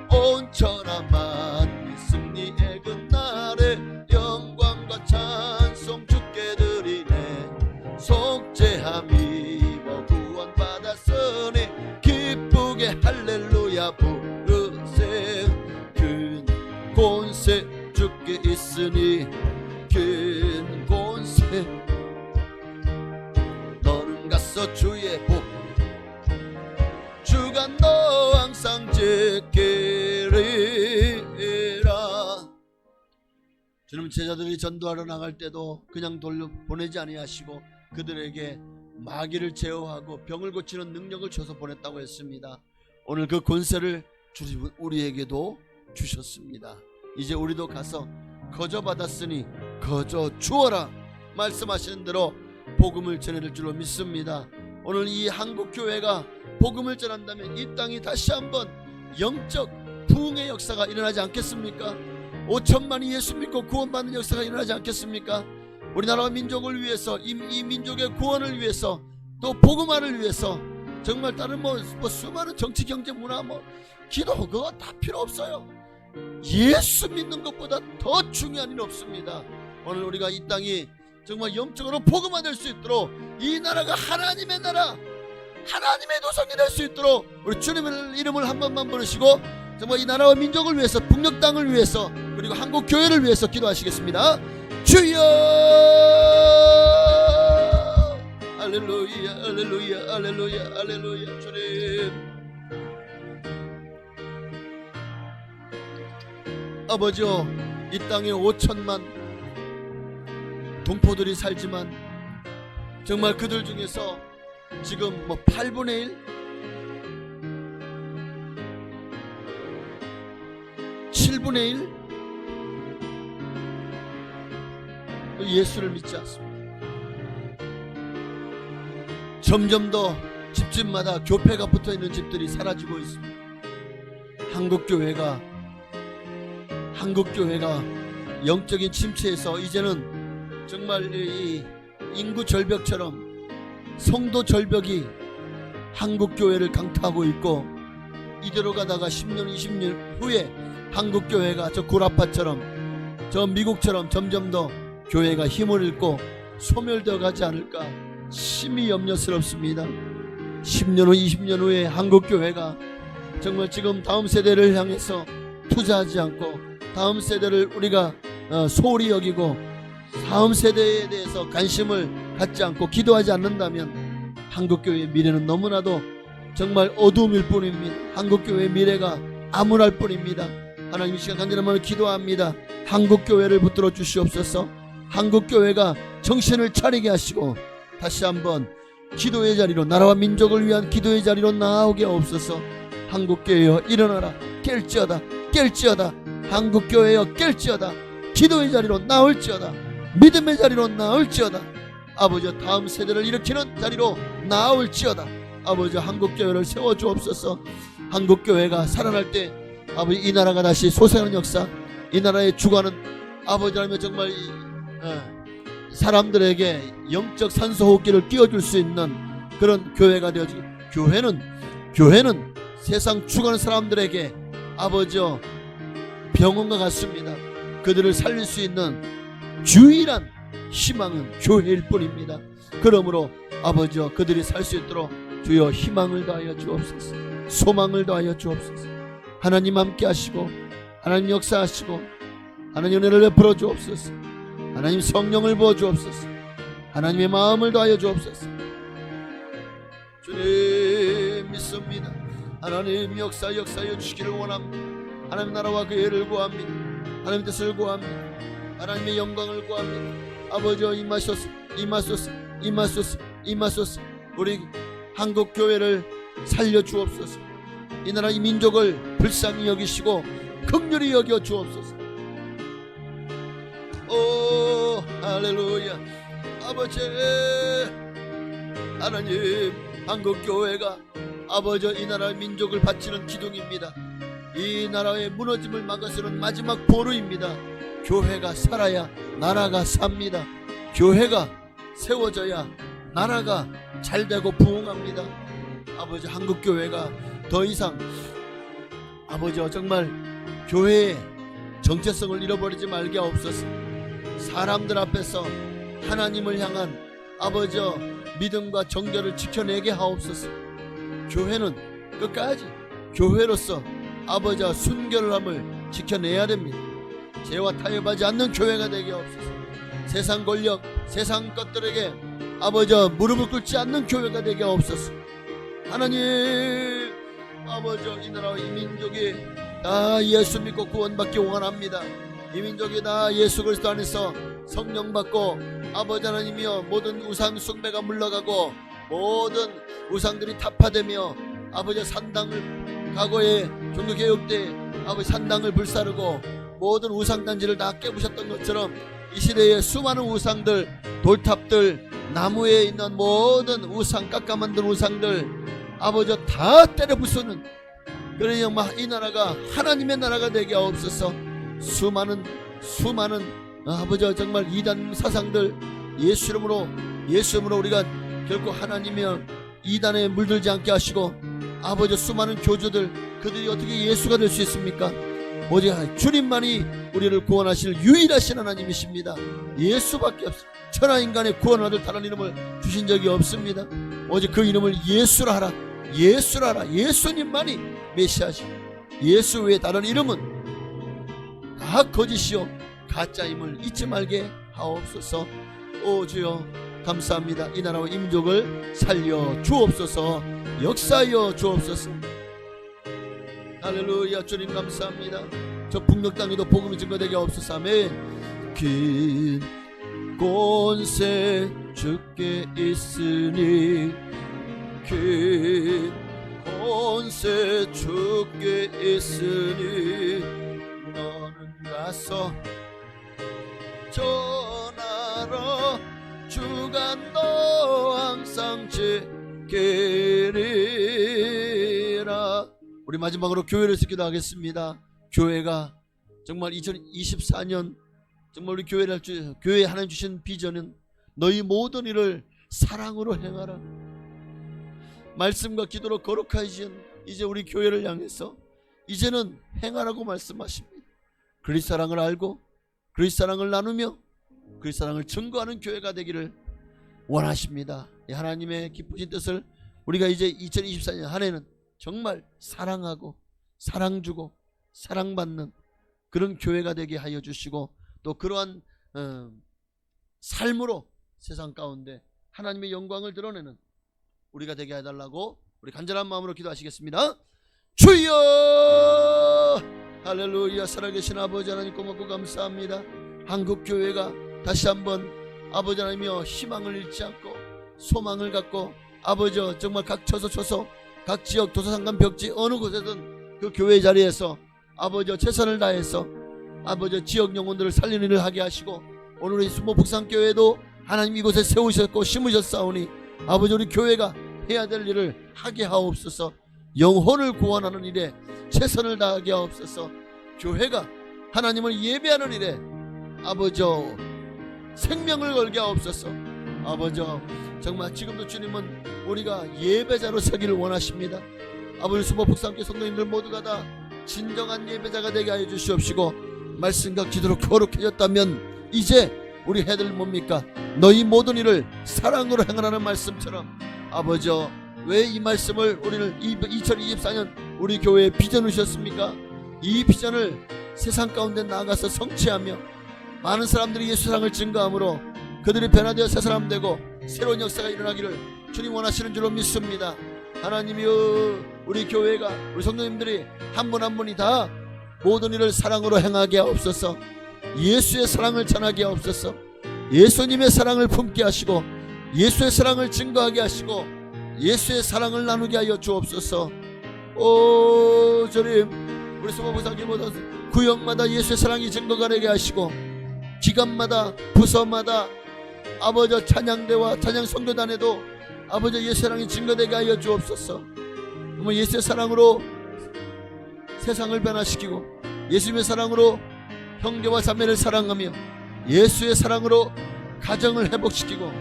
온 천하 만민 승리의 그날에 영광과 찬송 주께 드리네 속죄함이 구원 받았으니 기쁘게 할렐루야 부르세 큰 권세 주께 있으니 큰 권세 너는 가서 주의 복 주가 너 항상 지키리라. 주님 제자들이 전도하러 나갈 때도 그냥 돌려보내지 아니하시고 그들에게 마귀를 제어하고 병을 고치는 능력을 줘서 보냈다고 했습니다. 오늘 그 권세를 주님은 우리에게도 주셨습니다. 이제 우리도 가서 거저 받았으니 거저 주어라 말씀하시는 대로 복음을 전해낼 줄로 믿습니다. 오늘 이 한국교회가 복음을 전한다면 이 땅이 다시 한번 영적 부흥의 역사가 일어나지 않겠습니까? 5천만이 예수 믿고 구원받는 역사가 일어나지 않겠습니까? 우리나라와 민족을 위해서 이 민족의 구원을 위해서 또 복음화를 위해서 정말 다른 뭐 수많은 정치 경제 문화 기도 그거 다 필요 없어요. 예수 믿는 것보다 더 중요한 일은 없습니다. 오늘 우리가 이 땅이 정말 영적으로 복음화될 수 있도록 이 나라가 하나님의 나라 하나님의 도성이 될 수 있도록 우리 주님의 이름을 한 번만 부르시고 정말 이 나라와 민족을 위해서 북녘 땅을 위해서 그리고 한국 교회를 위해서 기도하시겠습니다. 주여 할렐루야 할렐루야 할렐루야 할렐루야 주님 아버지요 이 땅에 5천만 동포들이 살지만 정말 그들 중에서 지금 8분의 1 7분의 1 예수를 믿지 않습니다. 점점 더 집집마다 교회가 붙어있는 집들이 사라지고 있습니다. 한국교회가 영적인 침체에서 이제는 정말 이 인구 절벽처럼 성도 절벽이 한국교회를 강타하고 있고 이대로 가다가 10년 20년 후에 한국교회가 저 구라파처럼 저 미국처럼 점점 더 교회가 힘을 잃고 소멸되어 가지 않을까 심히 염려스럽습니다. 10년 후 20년 후에 한국교회가 정말 지금 다음 세대를 향해서 투자하지 않고 다음 세대를 우리가 소홀히 여기고 다음 세대에 대해서 관심을 갖지 않고 기도하지 않는다면 한국교회의 미래는 너무나도 정말 어두움일 뿐입니다. 한국교회의 미래가 암울할 뿐입니다. 하나님 이 시간 간절히 한번 기도합니다. 한국교회를 붙들어 주시옵소서. 한국교회가 정신을 차리게 하시고 다시 한번 기도의 자리로 나라와 민족을 위한 기도의 자리로 나오게 없소서. 한국교회여 일어나라 깰지어다 깰지어다 한국교회여 깰지어다 기도의 자리로 나올지어다 믿음의 자리로 나올지어다 아버지 다음 세대를 일으키는 자리로 나올지어다 아버지 한국교회를 세워주옵소서. 한국교회가 살아날 때 아버지 이 나라가 다시 소생하는 역사 이 나라에 주관하는 아버지라면 정말 사람들에게 영적 산소호흡기를 끼워줄 수 있는 그런 교회가 되어지기 교회는 세상 죽어가는 사람들에게 아버지여 병원과 같습니다. 그들을 살릴 수 있는 유일한 희망은 교회일 뿐입니다. 그러므로 아버지여 그들이 살 수 있도록 주여 희망을 다하여 주옵소서. 소망을 다하여 주옵소서. 하나님 함께 하시고 하나님 역사하시고 하나님 은혜를 베풀어 주옵소서. 하나님 성령을 부어 주옵소서. 하나님의 마음을 다하여 주옵소서. 주님 믿습니다. 하나님 역사하여 주시기를 원합니다. 하나님 나라와 그 의를 구합니다. 하나님 뜻을 구합니다. 하나님의 영광을 구합니다. 아버지여 임하소서. 우리 한국교회를 살려 주옵소서. 이 나라 이 민족을 불쌍히 여기시고 긍휼히 여겨 주옵소서. 오 할렐루야. 아버지 하나님, 한국교회가 아버지 이 나라의 민족을 바치는 기둥입니다. 이 나라의 무너짐을 막아서는 마지막 보루입니다. 교회가 살아야 나라가 삽니다. 교회가 세워져야 나라가 잘되고 부흥합니다. 아버지, 한국교회가 더 이상 아버지 정말 교회의 정체성을 잃어버리지 말게 하옵소서. 사람들 앞에서 하나님을 향한 아버지 믿음과 정결을 지켜내게 하옵소서. 교회는 끝까지 교회로서 아버지 순결함을 지켜내야 됩니다. 죄와 타협하지 않는 교회가 되게 하옵소서. 세상 권력, 세상 것들에게 아버지 무릎을 꿇지 않는 교회가 되게 하옵소서. 하나님 아버지, 이 나라와 이 민족이 다 예수 믿고 구원받기 원합니다. 이 민족이 다 예수 그리스도 안에서 성령 받고 아버지 하나님이여 모든 우상 숭배가 물러가고 모든 우상들이 타파되며 아버지 산당을 과거에 종교개혁 때 아버지 산당을 불사르고 모든 우상단지를 다 깨부셨던 것처럼 이 시대에 수많은 우상들, 돌탑들, 나무에 있는 모든 우상, 깎아 만든 우상들 아버지 다 때려 부수는 그런 정말 이 나라가 하나님의 나라가 되게 하옵소서. 수많은 아버지 정말 이단 사상들 예수 이름으로 우리가 결코 하나님의 이단에 물들지 않게 하시고 아버지 수많은 교주들 그들이 어떻게 예수가 될 수 있습니까? 오직 주님만이 우리를 구원하실 유일하신 하나님이십니다. 예수밖에 없습니다. 천하인간의 구원을 얻을 다른 이름을 주신 적이 없습니다. 오직 그 이름을 예수라 하라. 예수라 하라. 예수님만이 메시아시오. 예수 외에 다른 이름은 다 거짓이요 가짜임을 잊지 말게 하옵소서. 오 주여 감사합니다. 이 나라와 이 민족을 살려 주옵소서. 역사하여 주옵소서. 할렐루야. 주님 감사합니다. 저 북녘 땅에도 복음이 증거되게 하옵소서. 아멘. 긴 권세 주께 있으니 긴 권세 주께 있으니 너는 가서 전하라. 주가 너 항상 지키리라. 우리 마지막으로 교회를 기도하겠습니다. 교회가 정말 2024년 정말 우리 교회에 하나님 주신 비전은 너희 모든 일을 사랑으로 행하라. 말씀과 기도로 거룩하신 이제 우리 교회를 향해서 이제는 행하라고 말씀하십니다. 그리스도 사랑을 알고 그리스도 사랑을 나누며 그리스도 사랑을 증거하는 교회가 되기를 원하십니다. 하나님의 기쁘신 뜻을 우리가 이제 2024년 한 해는 정말 사랑하고 사랑 주고 사랑받는 그런 교회가 되게 하여 주시고 또 그러한 삶으로 세상 가운데 하나님의 영광을 드러내는 우리가 되게 해달라고 우리 간절한 마음으로 기도하시겠습니다. 주여 할렐루야. 살아계신 아버지 하나님 고맙고 감사합니다. 한국교회가 다시 한번 아버지 하나님이여 희망을 잃지 않고 소망을 갖고 아버지 정말 각 처소 각 지역 도서상관 벽지 어느 곳에든 그 교회 자리에서 아버지 최선을 다해서 아버지 지역 영혼들을 살리는 일을 하게 하시고 오늘 우리 수모 북산교회도 하나님 이곳에 세우셨고 심으셨사오니 아버지 우리 교회가 해야 될 일을 하게 하옵소서. 영혼을 구원하는 일에 최선을 다하게 하옵소서. 교회가 하나님을 예배하는 일에 아버지 생명을 걸게 하옵소서. 아버지 정말 지금도 주님은 우리가 예배자로 서기를 원하십니다. 아버지 수모 북산교회 성도님들 모두가 다 진정한 예배자가 되게 하여 주시옵시고 말씀과 기도로 거룩해졌다면 이제 우리 해야 될 뭡니까? 너희 모든 일을 사랑으로 행하라는 말씀처럼 아버지 왜 이 말씀을 우리는 2024년 우리 교회에 비전을 주셨습니까? 이 비전을 세상 가운데 나가서 성취하며 많은 사람들이 예수 사랑을 증거함으로 그들이 변화되어 새 사람 되고 새로운 역사가 일어나기를 주님 원하시는 줄로 믿습니다. 하나님이여 우리 교회가 우리 성도님들이 한 분 한 분이 다 모든 일을 사랑으로 행하게 하옵소서. 예수의 사랑을 전하게 하옵소서. 예수님의 사랑을 품게 하시고 예수의 사랑을 증거하게 하시고 예수의 사랑을 나누게 하여 주옵소서. 오 주님 우리 소모부상기보다 구역마다 예수의 사랑이 증거가 되게 하시고 기간마다 부서마다 아버지 찬양대와 찬양 성교단에도 아버지 예수의 사랑이 증거되게 하여 주옵소서. 예수의 사랑으로 세상을 변화시키고 예수님의 사랑으로 형제와 자매를 사랑하며 예수의 사랑으로 가정을 회복시키고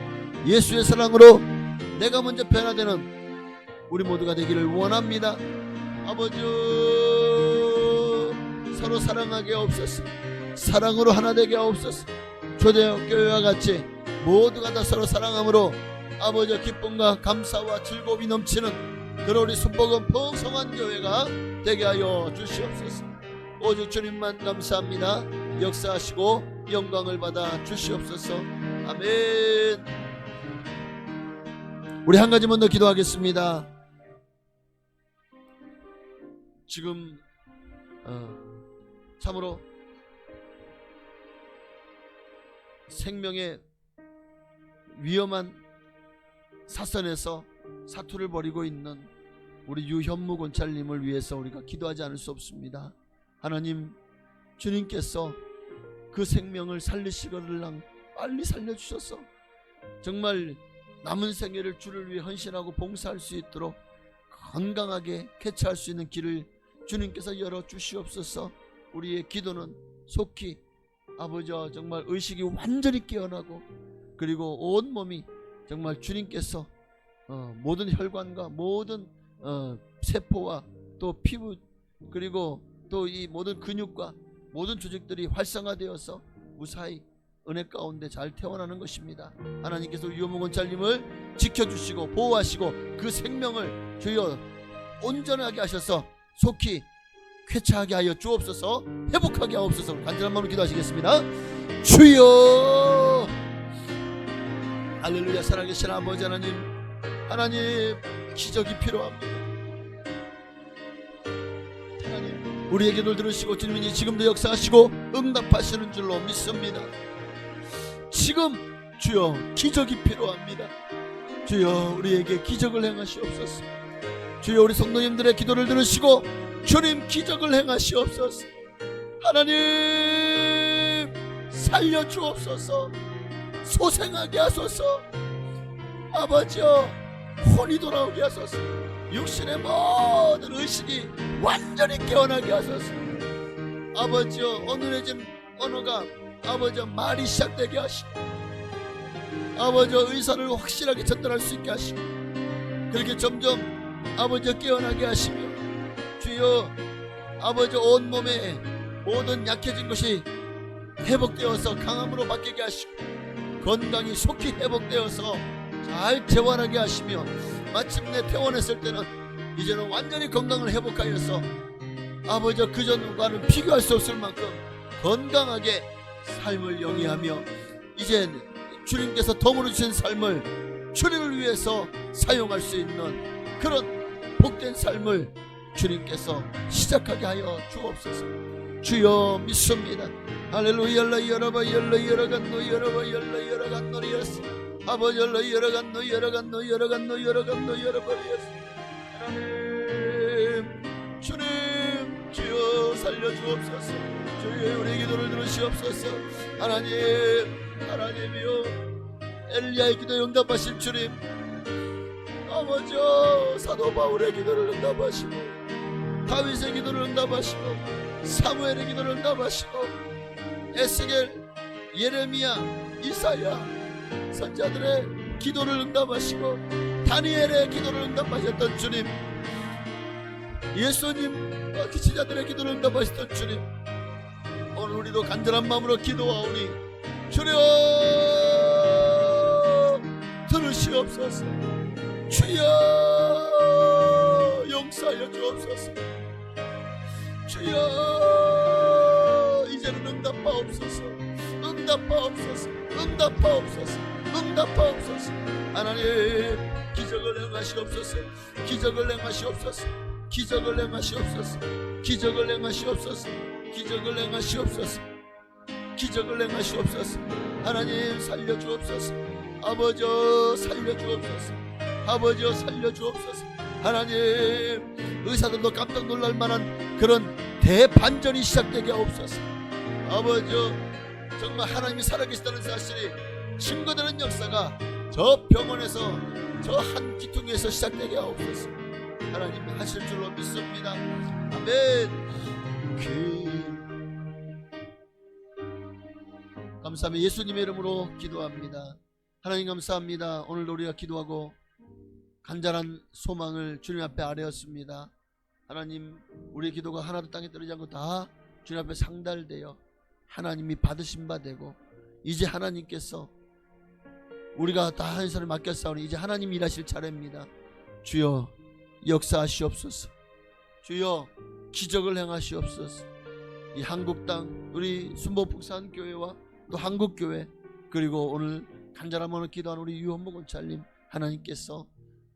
예수의 사랑으로 내가 먼저 변화되는 우리 모두가 되기를 원합니다. 아버지 서로 사랑하게 하옵소서. 사랑으로 하나 되게 하옵소서. 초대교회와 같이 모두가 다 서로 사랑함으로 아버지 기쁨과 감사와 즐거움이 넘치는 그런 우리 순복음 풍성한 교회가 되게 하여 주시옵소서. 오직 주님만 감사합니다. 역사하시고 영광을 받아 주시옵소서. 아멘. 우리 한 가지만 더 기도하겠습니다. 지금 참으로 생명의 위험한 사선에서 사투를 벌이고 있는 우리 유현무 권찰님을 위해서 우리가 기도하지 않을 수 없습니다. 하나님, 주님께서 그 생명을 살리시거들랑 빨리 살려주셔서 정말 남은 생애를 주를 위해 헌신하고 봉사할 수 있도록 건강하게 쾌차할 수 있는 길을 주님께서 열어주시옵소서. 우리의 기도는 속히 아버지 정말 의식이 완전히 깨어나고 그리고 온몸이 정말 주님께서 모든 혈관과 모든 세포와 또 피부 그리고 또 이 모든 근육과 모든 조직들이 활성화되어서 무사히 은혜 가운데 잘 태어나는 것입니다. 하나님께서 유현무 권찰님을 지켜주시고 보호하시고 그 생명을 주여 온전하게 하셔서 속히 쾌차하게 하여 주옵소서. 회복하게 하옵소서. 간절한 마음으로 기도하시겠습니다. 주여 할렐루야. 살아계신 아버지 하나님, 하나님 기적이 필요합니다. 하나님 우리의 기도를 들으시고 주님이 지금도 역사하시고 응답하시는 줄로 믿습니다. 지금 주여 기적이 필요합니다. 주여 우리에게 기적을 행하시옵소서. 주여 우리 성도님들의 기도를 들으시고 주님 기적을 행하시옵소서. 하나님 살려주옵소서. 소생하게 하소서. 아버지여 혼이 돌아오게 하소서. 육신의 모든 의식이 완전히 깨어나게 하소서. 아버지여 어눌해진 언어가 아버지여 말이 시작되게 하시고 아버지여 의사를 확실하게 전달할 수 있게 하시고 그렇게 점점 아버지여 깨어나게 하시며 주여 아버지 온몸에 모든 약해진 것이 회복되어서 강함으로 바뀌게 하시고 건강이 속히 회복되어서 잘 재활하게 하시며 마침내 퇴원했을 때는 이제는 완전히 건강을 회복하여서 아버지 그전과는 비교할 수 없을 만큼 건강하게 삶을 영위하며 이제 주님께서 덤으로 주신 삶을 주님을 위해서 사용할 수 있는 그런 복된 삶을 주님께서 시작하게 하여 주옵소서. 주여 믿습니다. 할렐루야. 여러바 열라 열어간노 여러바 열라 열어간노리였어. 아버지 열라 열어간노 열어간노 열어간노 열어간노 열어버리였어. 하나님 주님 주여 살려주옵소서. 주여 우리 기도를 들으시옵소서. 하나님이여 엘리야의 기도 응답하실 주님, 아버지 사도 바울의 기도를 응답하시고 다윗의 기도를 응답하시고 사무엘의 기도를 응답하시고 에스겔, 예레미야, 이사야 선자들의 기도를 응답하시고 다니엘의 기도를 응답하셨던 주님, 예수님 기치자들의 기도를 응답하셨던 주님, 오늘 우리도 간절한 마음으로 기도하오니 주여 들으시옵소서. 주여 용서하여 주옵소서. 주여 이제는 응답하옵소서. 응답하옵소서. 응답하옵소서. 응답하옵소서. 하나님 기적을 행하시옵소서. 기적을 행하시옵소서. 기적을 행하시옵소서. 기적을 행하시옵소서. 기적을 행하시옵소서. 기적을 행하시옵소서. 하나님 살려주옵소서. 아버지 살려주옵소서. 아버지 살려주옵소서. 하나님 의사들도 깜짝 놀랄 만한 그런 대반전이 시작되게 하옵소서. 아버지, 정말 하나님이 살아계시다는 사실이 증거되는 역사가 저 병원에서 저 한 기퉁에서 시작되게 하옵소서. 하나님 하실 줄로 믿습니다. 아멘. 감사합니다. 예수님의 이름으로 기도합니다. 하나님 감사합니다. 오늘도 우리가 기도하고 간절한 소망을 주님 앞에 아뢰었습니다. 하나님, 우리의 기도가 하나도 땅에 떨어지지 않고 다 주님 앞에 상달되어 하나님이 받으신 바 되고, 이제 하나님께서 우리가 다 한 사람을 맡겼사오니 이제 하나님 일하실 차례입니다. 주여 역사하시옵소서. 주여 기적을 행하시옵소서. 이 한국 땅, 우리 순복북산교회와 또 한국교회, 그리고 오늘 간절한 마음으로 기도하는 우리 유원목 권찰님, 하나님께서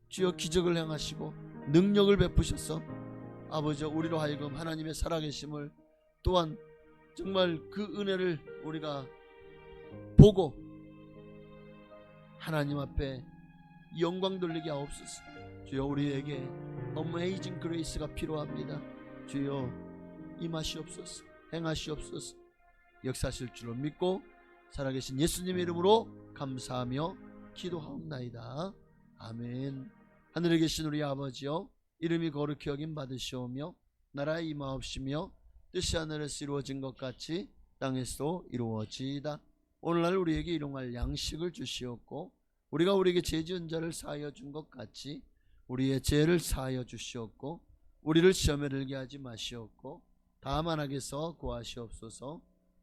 주여 기적을 행하시고 능력을 베푸셔서 아버지, 우리로 하여금 하나님의 살아계심을, 또한 정말 그 은혜를 우리가 보고 하나님 앞에 영광 돌리게 하옵소서. 주여 우리에게 어메이징 그레이스가 필요합니다. 주여 임하시옵소서. 행하시옵소서. 역사하실 줄로 믿고 살아계신 예수님의 이름으로 감사하며 기도하옵나이다. 아멘. 하늘에 계신 우리 아버지여, 이름이 거룩히 여김 받으시오며 나라의 임하옵시며 뜻이 하늘에서 이루어진 것 같이 땅에서도 이루어지이다. 오늘날 우리에게 일용할 양식을 주시옵고, 우리가 우리에게 죄 지은 자를 사하여 준 것 같이 우리의 죄를 사하여 주시옵고, 우리를 시험에 들게 하지 마시옵고 다만 악에서 구하시옵소서.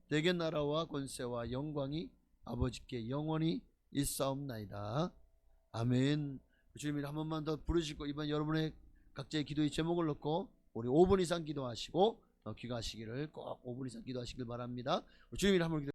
대개 나라와 권세와 영광이 아버지께 영원히 있사옵나이다. 아멘. 주님이 한 번만 더 부르시고, 이번 여러분의 각자의 기도의 제목을 넣고 우리 5분 이상 기도하시고 귀가하시기를, 꼭 5분 이상 기도하시길 바랍니다. 주님이 한번 기도